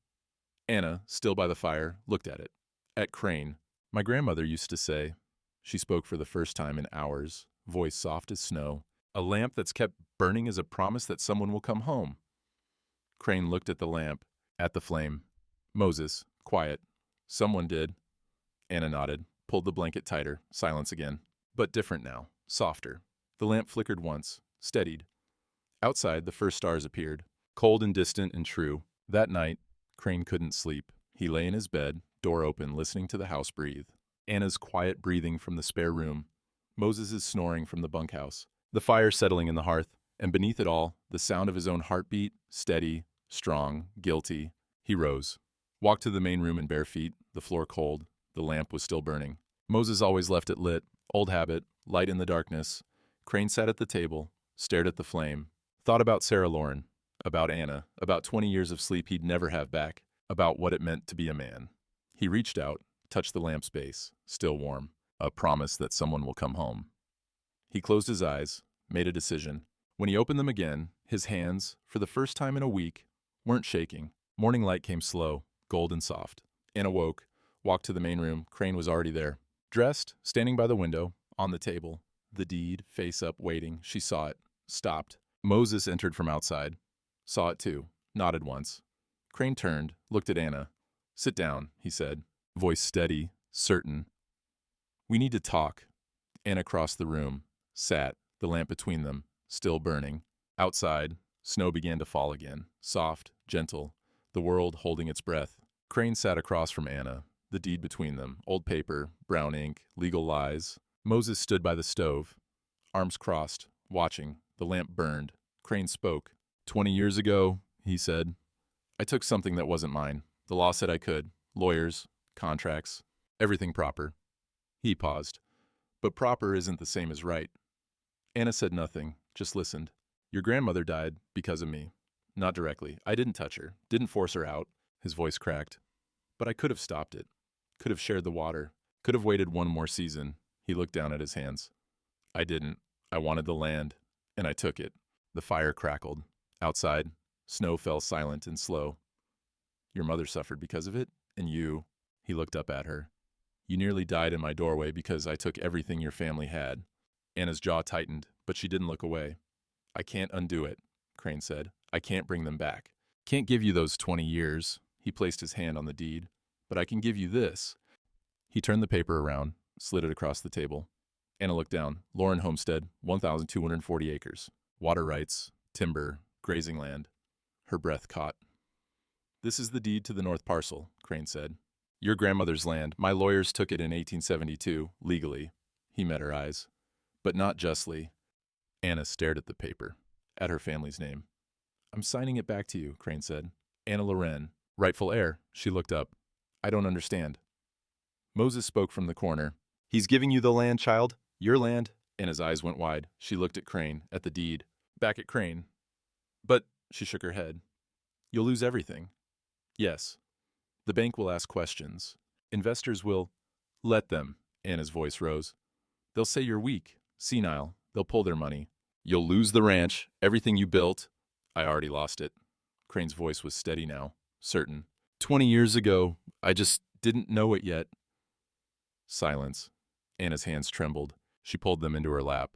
Anna, still by the fire, looked at it. At Crane. My grandmother used to say. She spoke for the first time in hours, voice soft as snow. A lamp that's kept burning is a promise that someone will come home. Crane looked at the lamp, at the flame. Moses, quiet. Someone did. Anna nodded, pulled the blanket tighter, silence again. But different now, softer. The lamp flickered once, steadied. Outside, the first stars appeared, cold and distant and true. That night, Crane couldn't sleep. He lay in his bed, door open, listening to the house breathe. Anna's quiet breathing from the spare room. Moses' snoring from the bunkhouse. The fire settling in the hearth, and beneath it all, the sound of his own heartbeat, steady, strong, guilty. He rose, walked to the main room in bare feet, the floor cold. The lamp was still burning. Moses always left it lit, old habit, light in the darkness. Crane sat at the table, stared at the flame, thought about Sarah Lauren, about Anna, about 20 years of sleep he'd never have back, about what it meant to be a man. He reached out, touched the lamp's base, still warm, a promise that someone will come home. He closed his eyes, made a decision. When he opened them again, his hands, for the first time in a week, weren't shaking. Morning light came slow, gold and soft. Anna woke, walked to the main room. Crane was already there. Dressed, standing by the window, on the table. The deed, face up, waiting. She saw it, stopped. Moses entered from outside. Saw it too, nodded once. Crane turned, looked at Anna. Sit down, he said, voice steady, certain. We need to talk. Anna crossed the room, sat, the lamp between them, still burning. Outside, snow began to fall again, soft, gentle, the world holding its breath. Crane sat across from Anna, the deed between them, old paper, brown ink, legal lies. Moses stood by the stove, arms crossed, watching. The lamp burned. Crane spoke. 20 years ago, he said, I took something that wasn't mine. The law said I could. Lawyers, contracts, everything proper. He paused. But proper isn't the same as right. Anna said nothing, just listened. Your grandmother died because of me. Not directly. I didn't touch her, didn't force her out. His voice cracked. But I could have stopped it. Could have shared the water. Could have waited one more season. He looked down at his hands. I didn't. I wanted the land, and I took it. The fire crackled. Outside, snow fell silent and slow. Your mother suffered because of it, and you, he looked up at her. You nearly died in my doorway because I took everything your family had. Anna's jaw tightened, but she didn't look away. I can't undo it, Crane said. I can't bring them back. Can't give you those 20 years. He placed his hand on the deed. But I can give you this. He turned the paper around, slid it across the table. Anna looked down. Lauren Homestead, 1,240 acres. Water rights, timber, grazing land. Her breath caught. This is the deed to the north parcel, Crane said. Your grandmother's land. My lawyers took it in 1872, legally. He met her eyes. But not justly. Anna stared at the paper, at her family's name. I'm signing it back to you, Crane said. Anna Loren, rightful heir. She looked up. I don't understand. Moses spoke from the corner. He's giving you the land, child. Your land. Anna's eyes went wide. She looked at Crane, at the deed. Back at Crane. But, she shook her head. You'll lose everything. Yes. The bank will ask questions. Investors will. Let them. Anna's voice rose. They'll say you're weak, senile. They'll pull their money. You'll lose the ranch, everything you built. I already lost it. Crane's voice was steady now, certain. 20 years ago, I just didn't know it yet. Silence. Anna's hands trembled. She pulled them into her lap.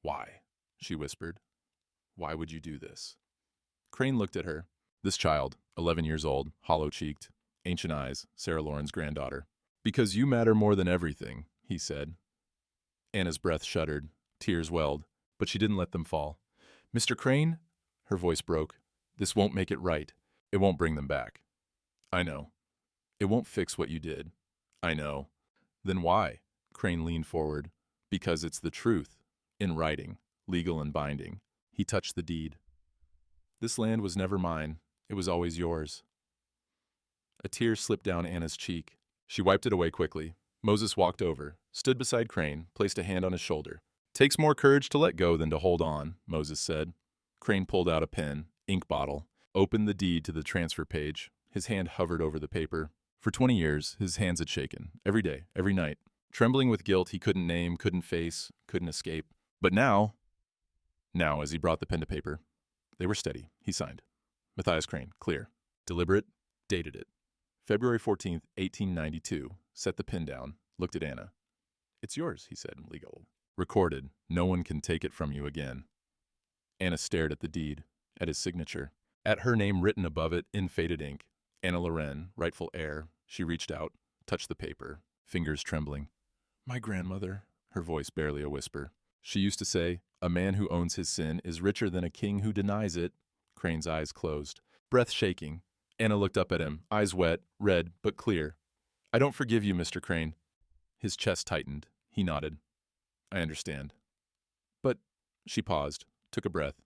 Why? She whispered. Why would you do this? Crane looked at her. This child, 11 years old, hollow-cheeked, ancient eyes, Sarah Lauren's granddaughter. Because you matter more than everything, he said. Anna's breath shuddered. Tears welled, but she didn't let them fall. Mr. Crane? Her voice broke. This won't make it right. It won't bring them back. I know. It won't fix what you did. I know. Then why? Crane leaned forward. Because it's the truth. In writing, legal and binding. He touched the deed. This land was never mine. It was always yours. A tear slipped down Anna's cheek. She wiped it away quickly. Moses walked over, stood beside Crane, placed a hand on his shoulder. "Takes more courage to let go than to hold on," Moses said. Crane pulled out a pen, ink bottle, opened the deed to the transfer page. His hand hovered over the paper. For 20 years, his hands had shaken, every day, every night, trembling with guilt he couldn't name, couldn't face, couldn't escape. But now, as he brought the pen to paper, they were steady. He signed. Matthias Crane, clear, deliberate, dated it. February 14th, 1892, set the pen down, looked at Anna. "It's yours," he said, legal. Recorded, no one can take it from you again. Anna stared at the deed, at his signature, at her name written above it in faded ink. Anna Loren, rightful heir. She reached out, touched the paper, fingers trembling. "My grandmother," her voice barely a whisper. She used to say, "A man who owns his sin is richer than a king who denies it." Crane's eyes closed, breath shaking. Anna looked up at him, eyes wet, red, but clear. "I don't forgive you, Mr. Crane." His chest tightened. He nodded. "I understand." "But," she paused, took a breath.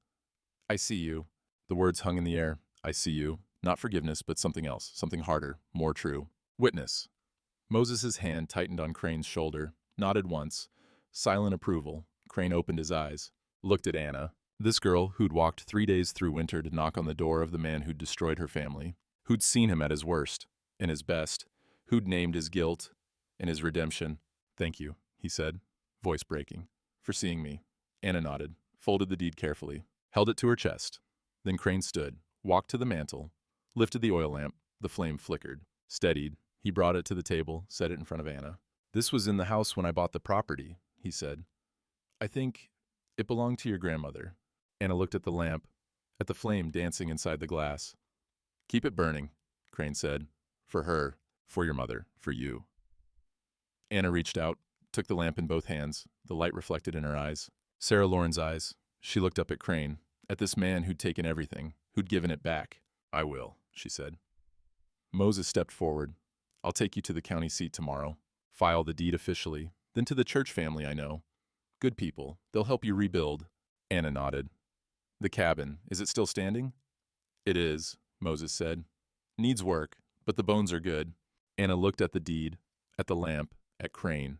"I see you." The words hung in the air. "I see you." Not forgiveness, but something else, something harder, more true. "Witness." Moses's hand tightened on Crane's shoulder, nodded once. Silent approval. Crane opened his eyes, looked at Anna. This girl who'd walked 3 days through winter to knock on the door of the man who'd destroyed her family, who'd seen him at his worst, and his best, who'd named his guilt and his redemption. "Thank you," he said, voice breaking, "for seeing me." Anna nodded, folded the deed carefully, held it to her chest. Then Crane stood, walked to the mantel, lifted the oil lamp. The flame flickered, steadied. He brought it to the table, set it in front of Anna. "This was in the house when I bought the property," he said. "I think it belonged to your grandmother." Anna looked at the lamp, at the flame dancing inside the glass. "Keep it burning," Crane said. "For her, for your mother, for you." Anna reached out, took the lamp in both hands, the light reflected in her eyes. Sarah Lauren's eyes. She looked up at Crane, at this man who'd taken everything, who'd given it back. "I will," she said. Moses stepped forward. "I'll take you to the county seat tomorrow. File the deed officially, then to the church family I know. Good people, they'll help you rebuild." Anna nodded. "The cabin, is it still standing?" "It is," Moses said. "Needs work, but the bones are good." Anna looked at the deed, at the lamp, at Crane.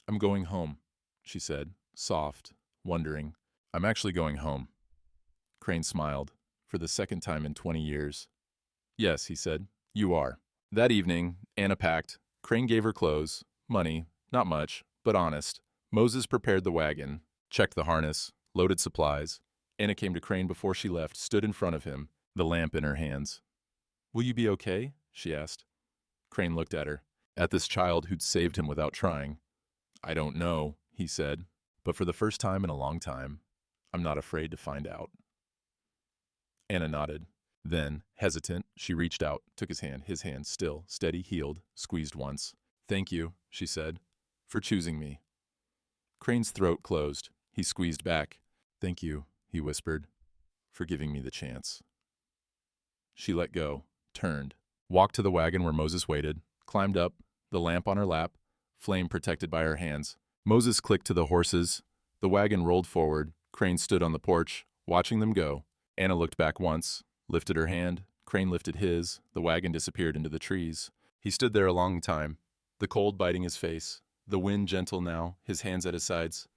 "I'm going home," she said, soft, wondering. "I'm actually going home." Crane smiled, for the second time in 20 years. "Yes," he said, "you are." That evening, Anna packed. Crane gave her clothes, money, not much, but honest. Moses prepared the wagon, checked the harness, loaded supplies. Anna came to Crane before she left, stood in front of him, the lamp in her hands. "Will you be okay?" she asked. Crane looked at her, at this child who'd saved him without trying. "I don't know," he said, "but for the first time in a long time, I'm not afraid to find out." Anna nodded. Then, hesitant, she reached out, took his hand still, steady, healed, squeezed once. "Thank you," she said, "for choosing me." Crane's throat closed. He squeezed back. "Thank you," he whispered, "for giving me the chance." She let go, turned, walked to the wagon where Moses waited, climbed up, the lamp on her lap, flame protected by her hands. Moses clicked to the horses. The wagon rolled forward. Crane stood on the porch, watching them go. Anna looked back once, lifted her hand. Crane lifted his. The wagon disappeared into the trees. He stood there a long time, the cold biting his face, the wind gentle now, his hands at his sides.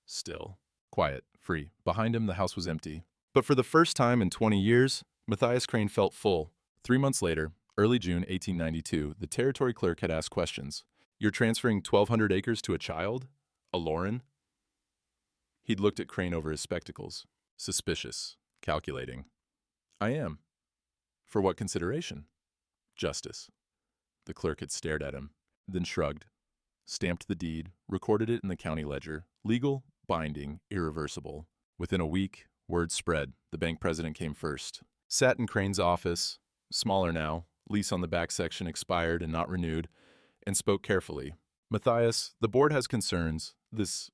Still, quiet, free. Behind him, the house was empty. But for the first time in 20 years, Matthias Crane felt full. 3 months later, early June 1892, the territory clerk had asked questions. "You're transferring 1,200 acres to a child? A Lauren?" He'd looked at Crane over his spectacles. Suspicious, calculating. "I am." "For what consideration?" "Justice." The clerk had stared at him, then shrugged, stamped the deed, recorded it in the county ledger. Legal, binding, irreversible. Within a week, word spread. The bank president came first. Sat in Crane's office, smaller now, lease on the back section expired and not renewed, and spoke carefully. "Matthias, the board has concerns. This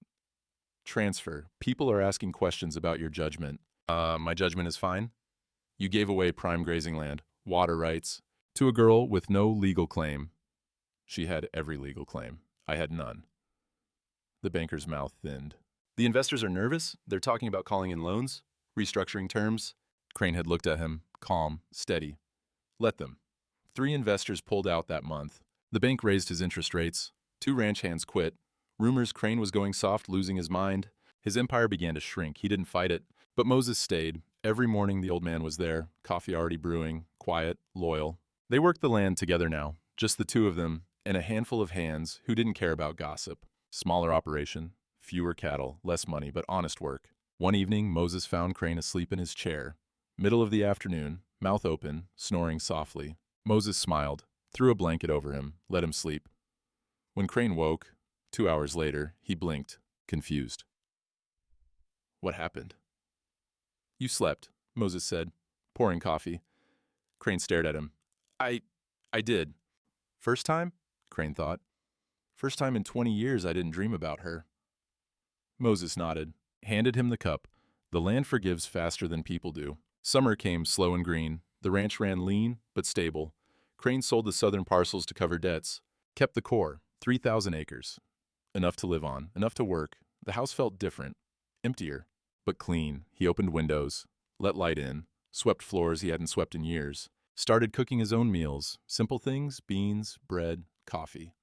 transfer. People are asking questions about your judgment." My judgment is fine. "You gave away prime grazing land, water rights, to a girl with no legal claim." "She had every legal claim. I had none." The banker's mouth thinned. The investors are nervous? They're talking about calling in loans? Restructuring terms? Crane had looked at him, calm, steady. Let them. 3 investors pulled out that month. The bank raised his interest rates. 2 ranch hands quit. Rumors Crane was going soft, losing his mind. His empire began to shrink. He didn't fight it. But Moses stayed. Every morning the old man was there, coffee already brewing, quiet, loyal. They worked the land together now, just the 2 of them, and a handful of hands who didn't care about gossip. Smaller operation, fewer cattle, less money, but honest work. One evening, Moses found Crane asleep in his chair. Middle of the afternoon, mouth open, snoring softly. Moses smiled, threw a blanket over him, let him sleep. When Crane woke, 2 hours later, he blinked, confused. What happened? You slept, Moses said, pouring coffee. Crane stared at him. I did. First time? Crane thought. First time in 20 years I didn't dream about her. Moses nodded, handed him the cup. The land forgives faster than people do. Summer came slow and green. The ranch ran lean but stable. Crane sold the southern parcels to cover debts, kept the core, 3,000 acres. Enough to live on, enough to work. The house felt different, emptier, but clean. He opened windows, let light in, swept floors he hadn't swept in years, started cooking his own meals, simple things, beans, bread, coffee.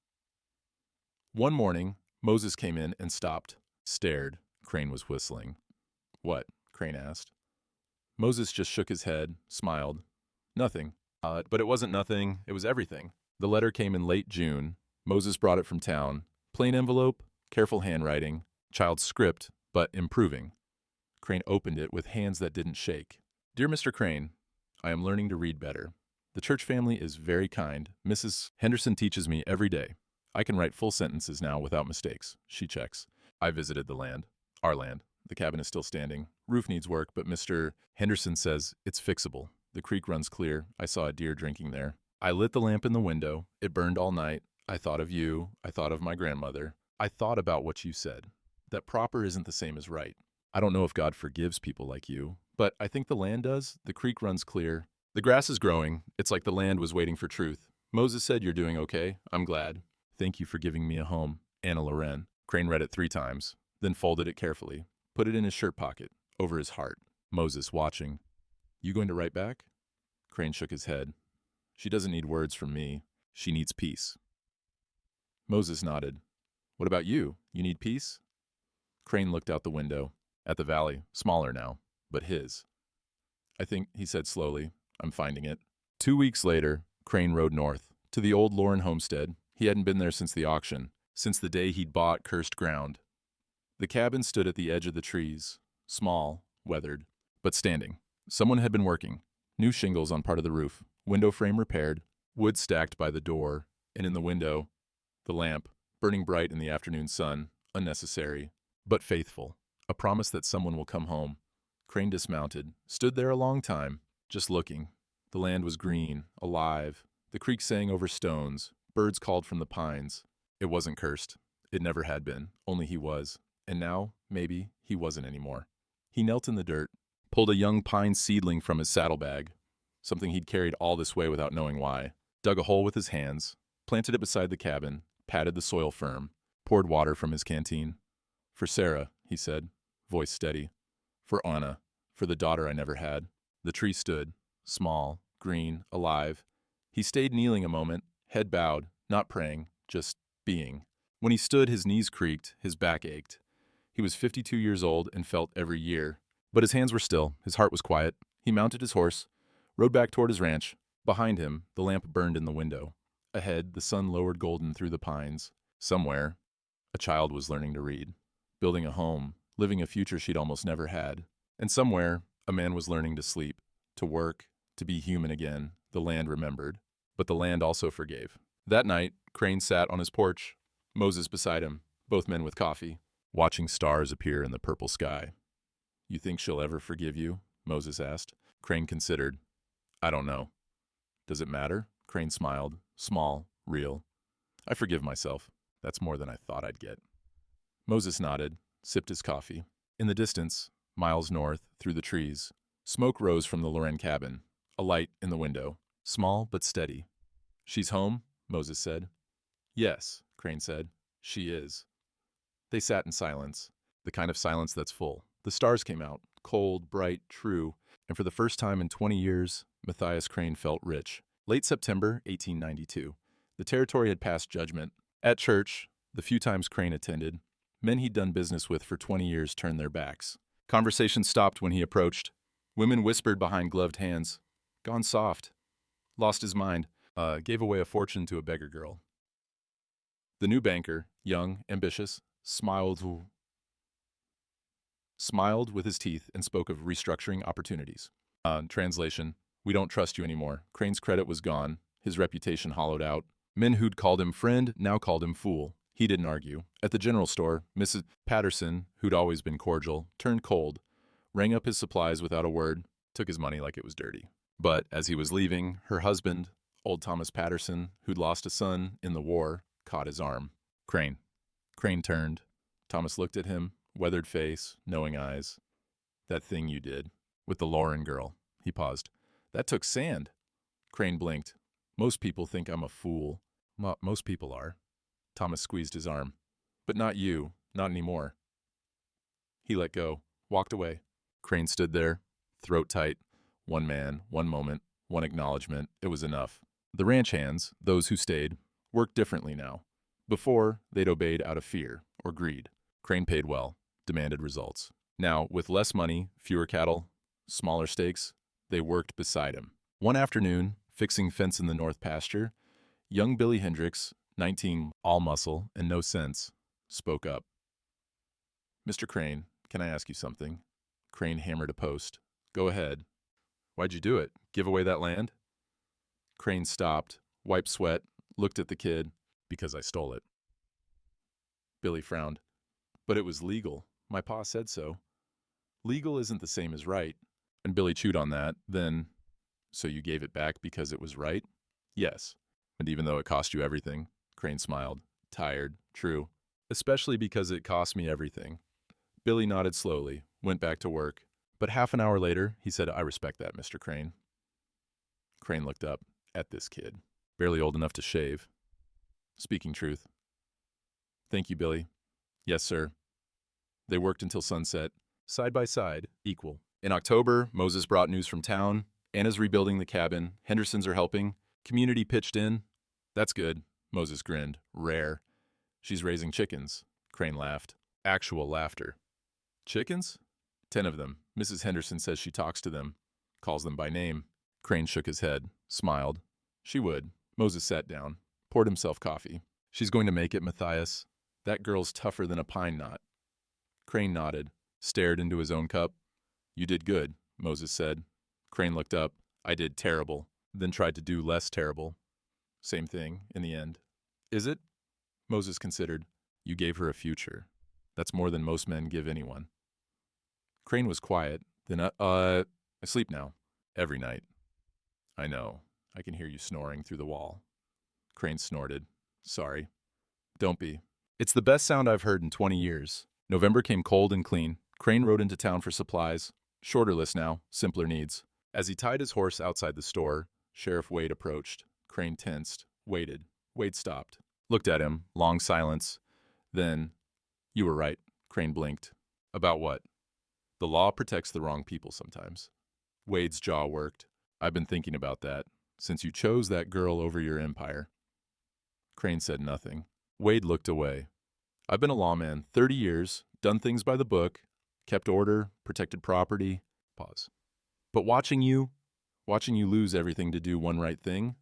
One morning, Moses came in and stopped, stared. Crane was whistling. What? Crane asked. Moses just shook his head, smiled. Nothing. But it wasn't nothing, it was everything. The letter came in late June. Moses brought it from town. Plain envelope, careful handwriting, child's script, but improving. Crane opened it with hands that didn't shake. Dear Mr. Crane, I am learning to read better. The church family is very kind. Mrs. Henderson teaches me every day. I can write full sentences now without mistakes. She checks. I visited the land. Our land. The cabin is still standing. Roof needs work, but Mr. Henderson says it's fixable. The creek runs clear. I saw a deer drinking there. I lit the lamp in the window. It burned all night. I thought of you. I thought of my grandmother. I thought about what you said. That proper isn't the same as right. I don't know if God forgives people like you, but I think the land does. The creek runs clear. The grass is growing. It's like the land was waiting for truth. Moses said you're doing okay. I'm glad. Thank you for giving me a home. Anna Loren. Crane read it 3 times, then folded it carefully, put it in his shirt pocket, over his heart. Moses watching. You going to write back? Crane shook his head. She doesn't need words from me. She needs peace. Moses nodded. What about you? You need peace? Crane looked out the window, at the valley, smaller now, but his. I think, he said slowly, I'm finding it. 2 weeks later, Crane rode north, to the old Loren homestead. He hadn't been there since the auction, since the day he'd bought cursed ground. The cabin stood at the edge of the trees, small, weathered, but standing. Someone had been working. New shingles on part of the roof, window frame repaired, wood stacked by the door, and in the window, the lamp, burning bright in the afternoon sun, unnecessary, but faithful. A promise that someone will come home. Crane dismounted, stood there a long time, just looking. The land was green, alive. The creek sang over stones. Birds called from the pines. It wasn't cursed. It never had been. Only he was. And now, maybe, he wasn't anymore. He knelt in the dirt, pulled a young pine seedling from his saddlebag, something he'd carried all this way without knowing why, dug a hole with his hands, planted it beside the cabin, patted the soil firm, poured water from his canteen. For Sarah, he said, voice steady. For Anna, for the daughter I never had. The tree stood, small, green, alive. He stayed kneeling a moment, head bowed, not praying, just being. When he stood, his knees creaked, his back ached. He was 52 years old and felt every year. But his hands were still, his heart was quiet. He mounted his horse, rode back toward his ranch. Behind him, the lamp burned in the window. Ahead, the sun lowered golden through the pines. Somewhere, a child was learning to read, building a home, living a future she'd almost never had. And somewhere, a man was learning to sleep, to work, to be human again. The land remembered. But the land also forgave. That night, Crane sat on his porch, Moses beside him, both men with coffee, watching stars appear in the purple sky. You think she'll ever forgive you? Moses asked. Crane considered. I don't know. Does it matter? Crane smiled, small, real. I forgive myself. That's more than I thought I'd get. Moses nodded, sipped his coffee. In the distance, miles north, through the trees, smoke rose from the Loren cabin, a light in the window, small but steady. She's home? Moses said. Yes, Crane said. She is. They sat in silence, the kind of silence that's full. The stars came out, cold, bright, true, and for the first time in 20 years, Matthias Crane felt rich. Late September 1892. The territory had passed judgment. At church, the few times Crane attended, men he'd done business with for 20 years turned their backs. Conversation stopped when he approached. Women whispered behind gloved hands. Gone soft. Lost his mind. Gave away a fortune to a beggar girl. The new banker, young, ambitious, smiled with his teeth and spoke of restructuring opportunities. Translation, we don't trust you anymore. Crane's credit was gone, his reputation hollowed out. Men who'd called him friend now called him fool. He didn't argue. At the general store, Mrs. Patterson, who'd always been cordial, turned cold, rang up his supplies without a word, took his money like it was dirty. But as he was leaving, her husband, old Thomas Patterson, who'd lost a son in the war, caught his arm. Crane. Crane turned. Thomas looked at him, weathered face, knowing eyes. That thing you did. With the Lauren girl. He paused. That took sand. Crane blinked. Most people think I'm a fool. Most people are. Thomas squeezed his arm. But not you. Not anymore. He let go. Walked away. Crane stood there, throat tight. One man, one moment, one acknowledgement. It was enough. The ranch hands, those who stayed, worked differently now. Before, they'd obeyed out of fear or greed. Crane paid well, demanded results. Now, with less money, fewer cattle, smaller stakes, they worked beside him. One afternoon, fixing fence in the north pasture, young Billy Hendricks, 19, all muscle and no sense, spoke up. Mr. Crane, can I ask you something? Crane hammered a post. Go ahead. Why'd you do it? Give away that land? Crane stopped, wiped sweat, looked at the kid. Because I stole it. Billy frowned. But it was legal. My pa said so. Legal isn't the same as right. And Billy chewed on that. Then, so you gave it back because it was right? Yes. And even though it cost you everything? Crane smiled. Tired. True. Especially because it cost me everything. Billy nodded slowly, went back to work. But half an hour later, he said, I respect that, Mr. Crane. Crane looked up at this kid. Barely old enough to shave. Speaking truth. Thank you, Billy. Yes, sir. They worked until sunset, side by side, equal. In October, Moses brought news from town. Anna's rebuilding the cabin. Hendersons are helping. Community pitched in. That's good. Moses grinned. Rare. She's raising chickens. Crane laughed. Actual laughter. Chickens? 10 of them. Mrs. Henderson says she talks to them. Calls them by name. Crane shook his head. Smiled. She would. Moses sat down. Poured himself coffee. She's going to make it, Matthias. That girl's tougher than a pine knot. Crane nodded, stared into his own cup. You did good, Moses said. Crane looked up. I did terrible, then tried to do less terrible. Same thing, in the end. Is it? Moses considered. You gave her a future. That's more than most men give anyone. Crane was quiet. Then, I sleep now. Every night. I know. I can hear you snoring through the wall. Crane snorted. Sorry. Don't be. It's the best sound I've heard in 20 years. November came cold and clean. Crane rode into town for supplies. Shorter list now, simpler needs. As he tied his horse outside the store, Sheriff Wade approached. Crane tensed, waited. Wade stopped. Looked at him, long silence. Then, you were right. Crane blinked. About what? The law protects the wrong people sometimes. Wade's jaw worked. I've been thinking about that, since you chose that girl over your empire. Crane said nothing. Wade looked away. I've been a lawman 30 years, done things by the book, kept order, protected property. Pause. But watching you lose everything to do one right thing?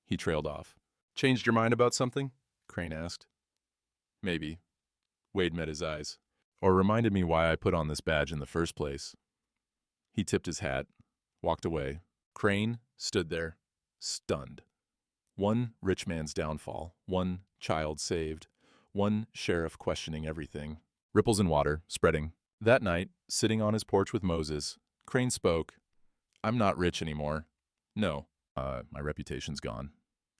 He trailed off. Changed your mind about something? Crane asked. Maybe. Wade met his eyes. Or reminded me why I put on this badge in the first place. He tipped his hat, walked away. Crane stood there, stunned. One rich man's downfall, one child saved, one sheriff questioning everything. Ripples in water, spreading. That night, sitting on his porch with Moses, Crane spoke. I'm not rich anymore. No. My reputation's gone.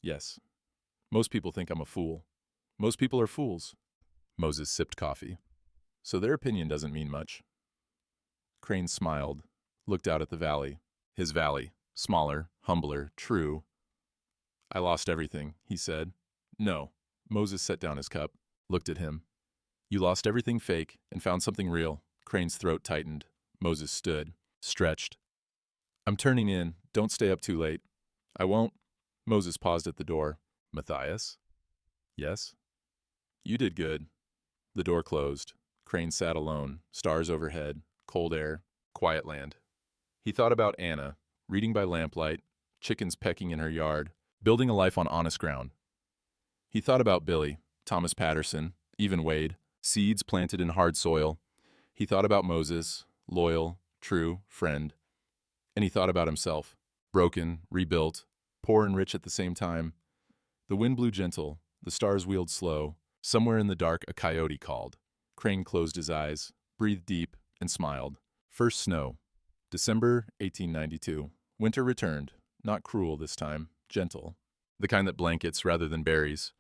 Yes. Most people think I'm a fool. Most people are fools. Moses sipped coffee. So their opinion doesn't mean much. Crane smiled, looked out at the valley. His valley, smaller, humbler, true. I lost everything, he said. No. Moses set down his cup, looked at him. You lost everything fake and found something real. Crane's throat tightened. Moses stood, stretched. I'm turning in. Don't stay up too late. I won't. Moses paused at the door. Matthias? Yes? You did good. The door closed. Crane sat alone, stars overhead, cold air, quiet land. He thought about Anna, reading by lamplight, chickens pecking in her yard, building a life on honest ground. He thought about Billy, Thomas Patterson, even Wade, seeds planted in hard soil. He thought about Moses, loyal, true, friend. And he thought about himself, broken, rebuilt, poor and rich at the same time. The wind blew gentle, the stars wheeled slow. Somewhere in the dark a coyote called. Crane closed his eyes, breathed deep, and smiled. First snow. December 1892. Winter returned, not cruel this time, gentle. The kind that blankets rather than buries.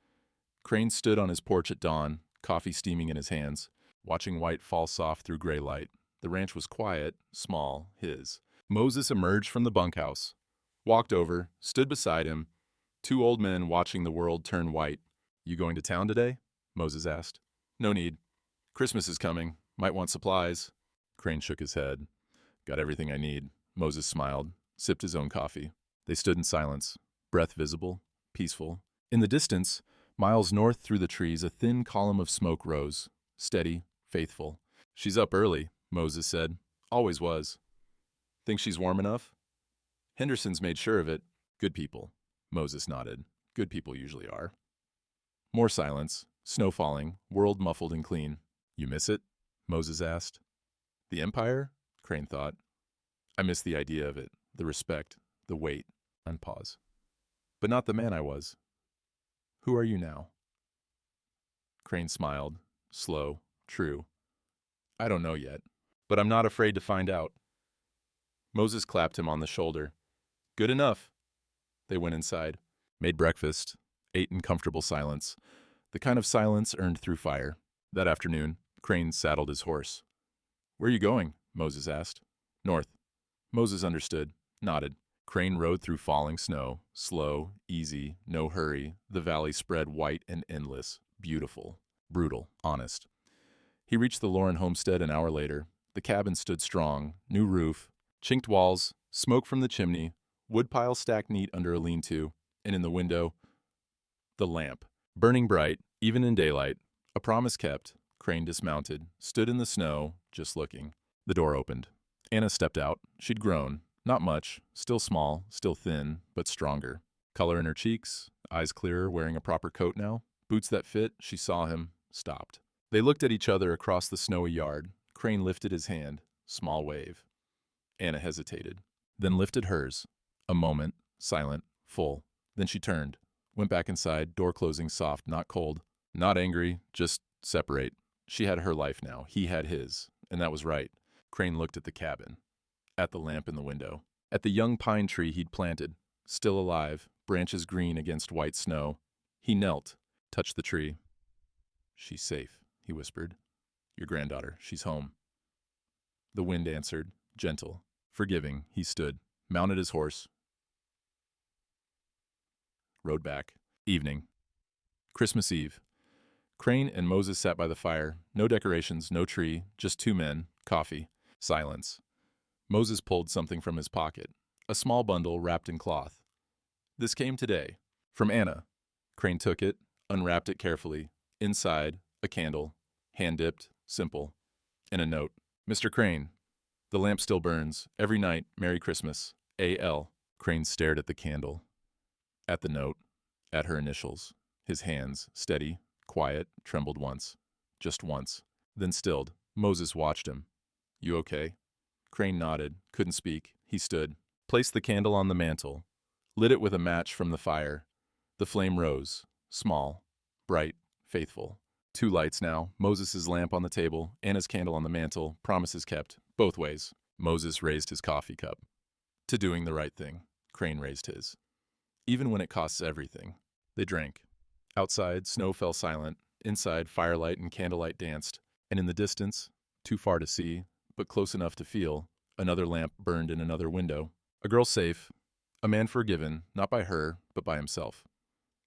Crane stood on his porch at dawn, coffee steaming in his hands, watching white fall soft through gray light. The ranch was quiet, small, his. Moses emerged from the bunkhouse, walked over, stood beside him. Two old men watching the world turn white. You going to town today? Moses asked. No need. Christmas is coming. Might want supplies. Crane shook his head. Got everything I need. Moses smiled, sipped his own coffee. They stood in silence, breath visible, peaceful. In the distance, miles north through the trees, a thin column of smoke rose, steady, faithful. She's up early, Moses said. Always was. Think she's warm enough? Henderson's made sure of it. Good people. Moses nodded. Good people usually are. More silence, snow falling, world muffled and clean. You miss it? Moses asked. The Empire? Crane thought. I miss the idea of it, the respect, the weight, and pause. But not the man I was. Who are you now? Crane smiled, slow, true. I don't know yet, but I'm not afraid to find out. Moses clapped him on the shoulder. Good enough. They went inside, made breakfast, ate in comfortable silence, the kind of silence earned through fire. That afternoon, Crane saddled his horse. Where are you going? Moses asked. North. Moses understood, nodded. Crane rode through falling snow, slow, easy, no hurry. The valley spread white and endless, beautiful, brutal, honest. He reached the Lauren homestead an hour later. The cabin stood strong, new roof, chinked walls, smoke from the chimney, woodpile stacked neat under a lean-to, and in the window, the lamp, burning bright, even in daylight. A promise kept. Crane dismounted, stood in the snow, just looking. The door opened. Anna stepped out. She'd grown. Not much. Still small, still thin, but stronger. Color in her cheeks, eyes clearer, wearing a proper coat now. Boots that fit. She saw him, stopped. They looked at each other across the snowy yard. Crane lifted his hand. Small wave. Anna hesitated, then lifted hers. A moment, silent, full. Then she turned, went back inside, door closing soft, not cold, not angry, just separate. She had her life now, he had his, and that was right. Crane looked at the cabin, at the lamp in the window, at the young pine tree he'd planted, still alive, branches green against white snow. He knelt, touched the tree. She's safe, he whispered. Your granddaughter, she's home. The wind answered, gentle, forgiving. He stood, mounted his horse, rode back. Evening. Christmas Eve. Crane and Moses sat by the fire. No decorations, no tree, just two men, coffee, silence. Moses pulled something from his pocket, a small bundle wrapped in cloth. This came today, from Anna. Crane took it, unwrapped it carefully. Inside, a candle, hand-dipped, simple, and a note. Mr. Crane, the lamp still burns. Every night, Merry Christmas. A.L. Crane stared at the candle, at the note, at her initials. His hands, steady, quiet, trembled once. Just once. Then stilled. Moses watched him. You okay? Crane nodded, couldn't speak. He stood, placed the candle on the mantel, lit it with a match from the fire. The flame rose, small, bright, faithful. Two lights now, Moses' lamp on the table, Anna's candle on the mantel, promises kept, both ways. Moses raised his coffee cup. To doing the right thing. Crane raised his. Even when it costs everything. They drank. Outside, snow fell silent. Inside, firelight and candlelight danced. And in the distance, too far to see, but close enough to feel, another lamp burned in another window. A girl safe. A man forgiven, not by her, but by himself.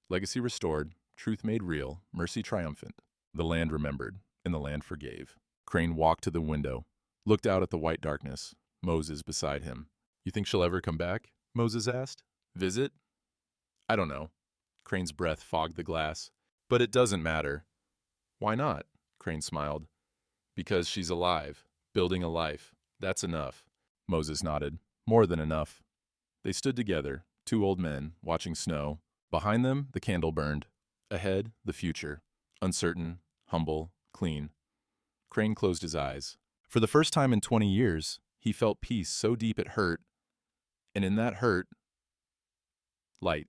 Legacy restored, truth made real, mercy triumphant. The land remembered. and the land forgave. Crane walked to the window, looked out at the white darkness, Moses beside him. You think she'll ever come back? Moses asked. Visit? I don't know. Crane's breath fogged the glass. But it doesn't matter. Why not? Crane smiled. Because she's alive, building a life. That's enough. Moses nodded. More than enough. They stood together, two old men, watching snow. Behind them, the candle burned. Ahead, the future. Uncertain, humble, clean. Crane closed his eyes. For the first time in 20 years, he felt peace so deep it hurt. And in that hurt, light.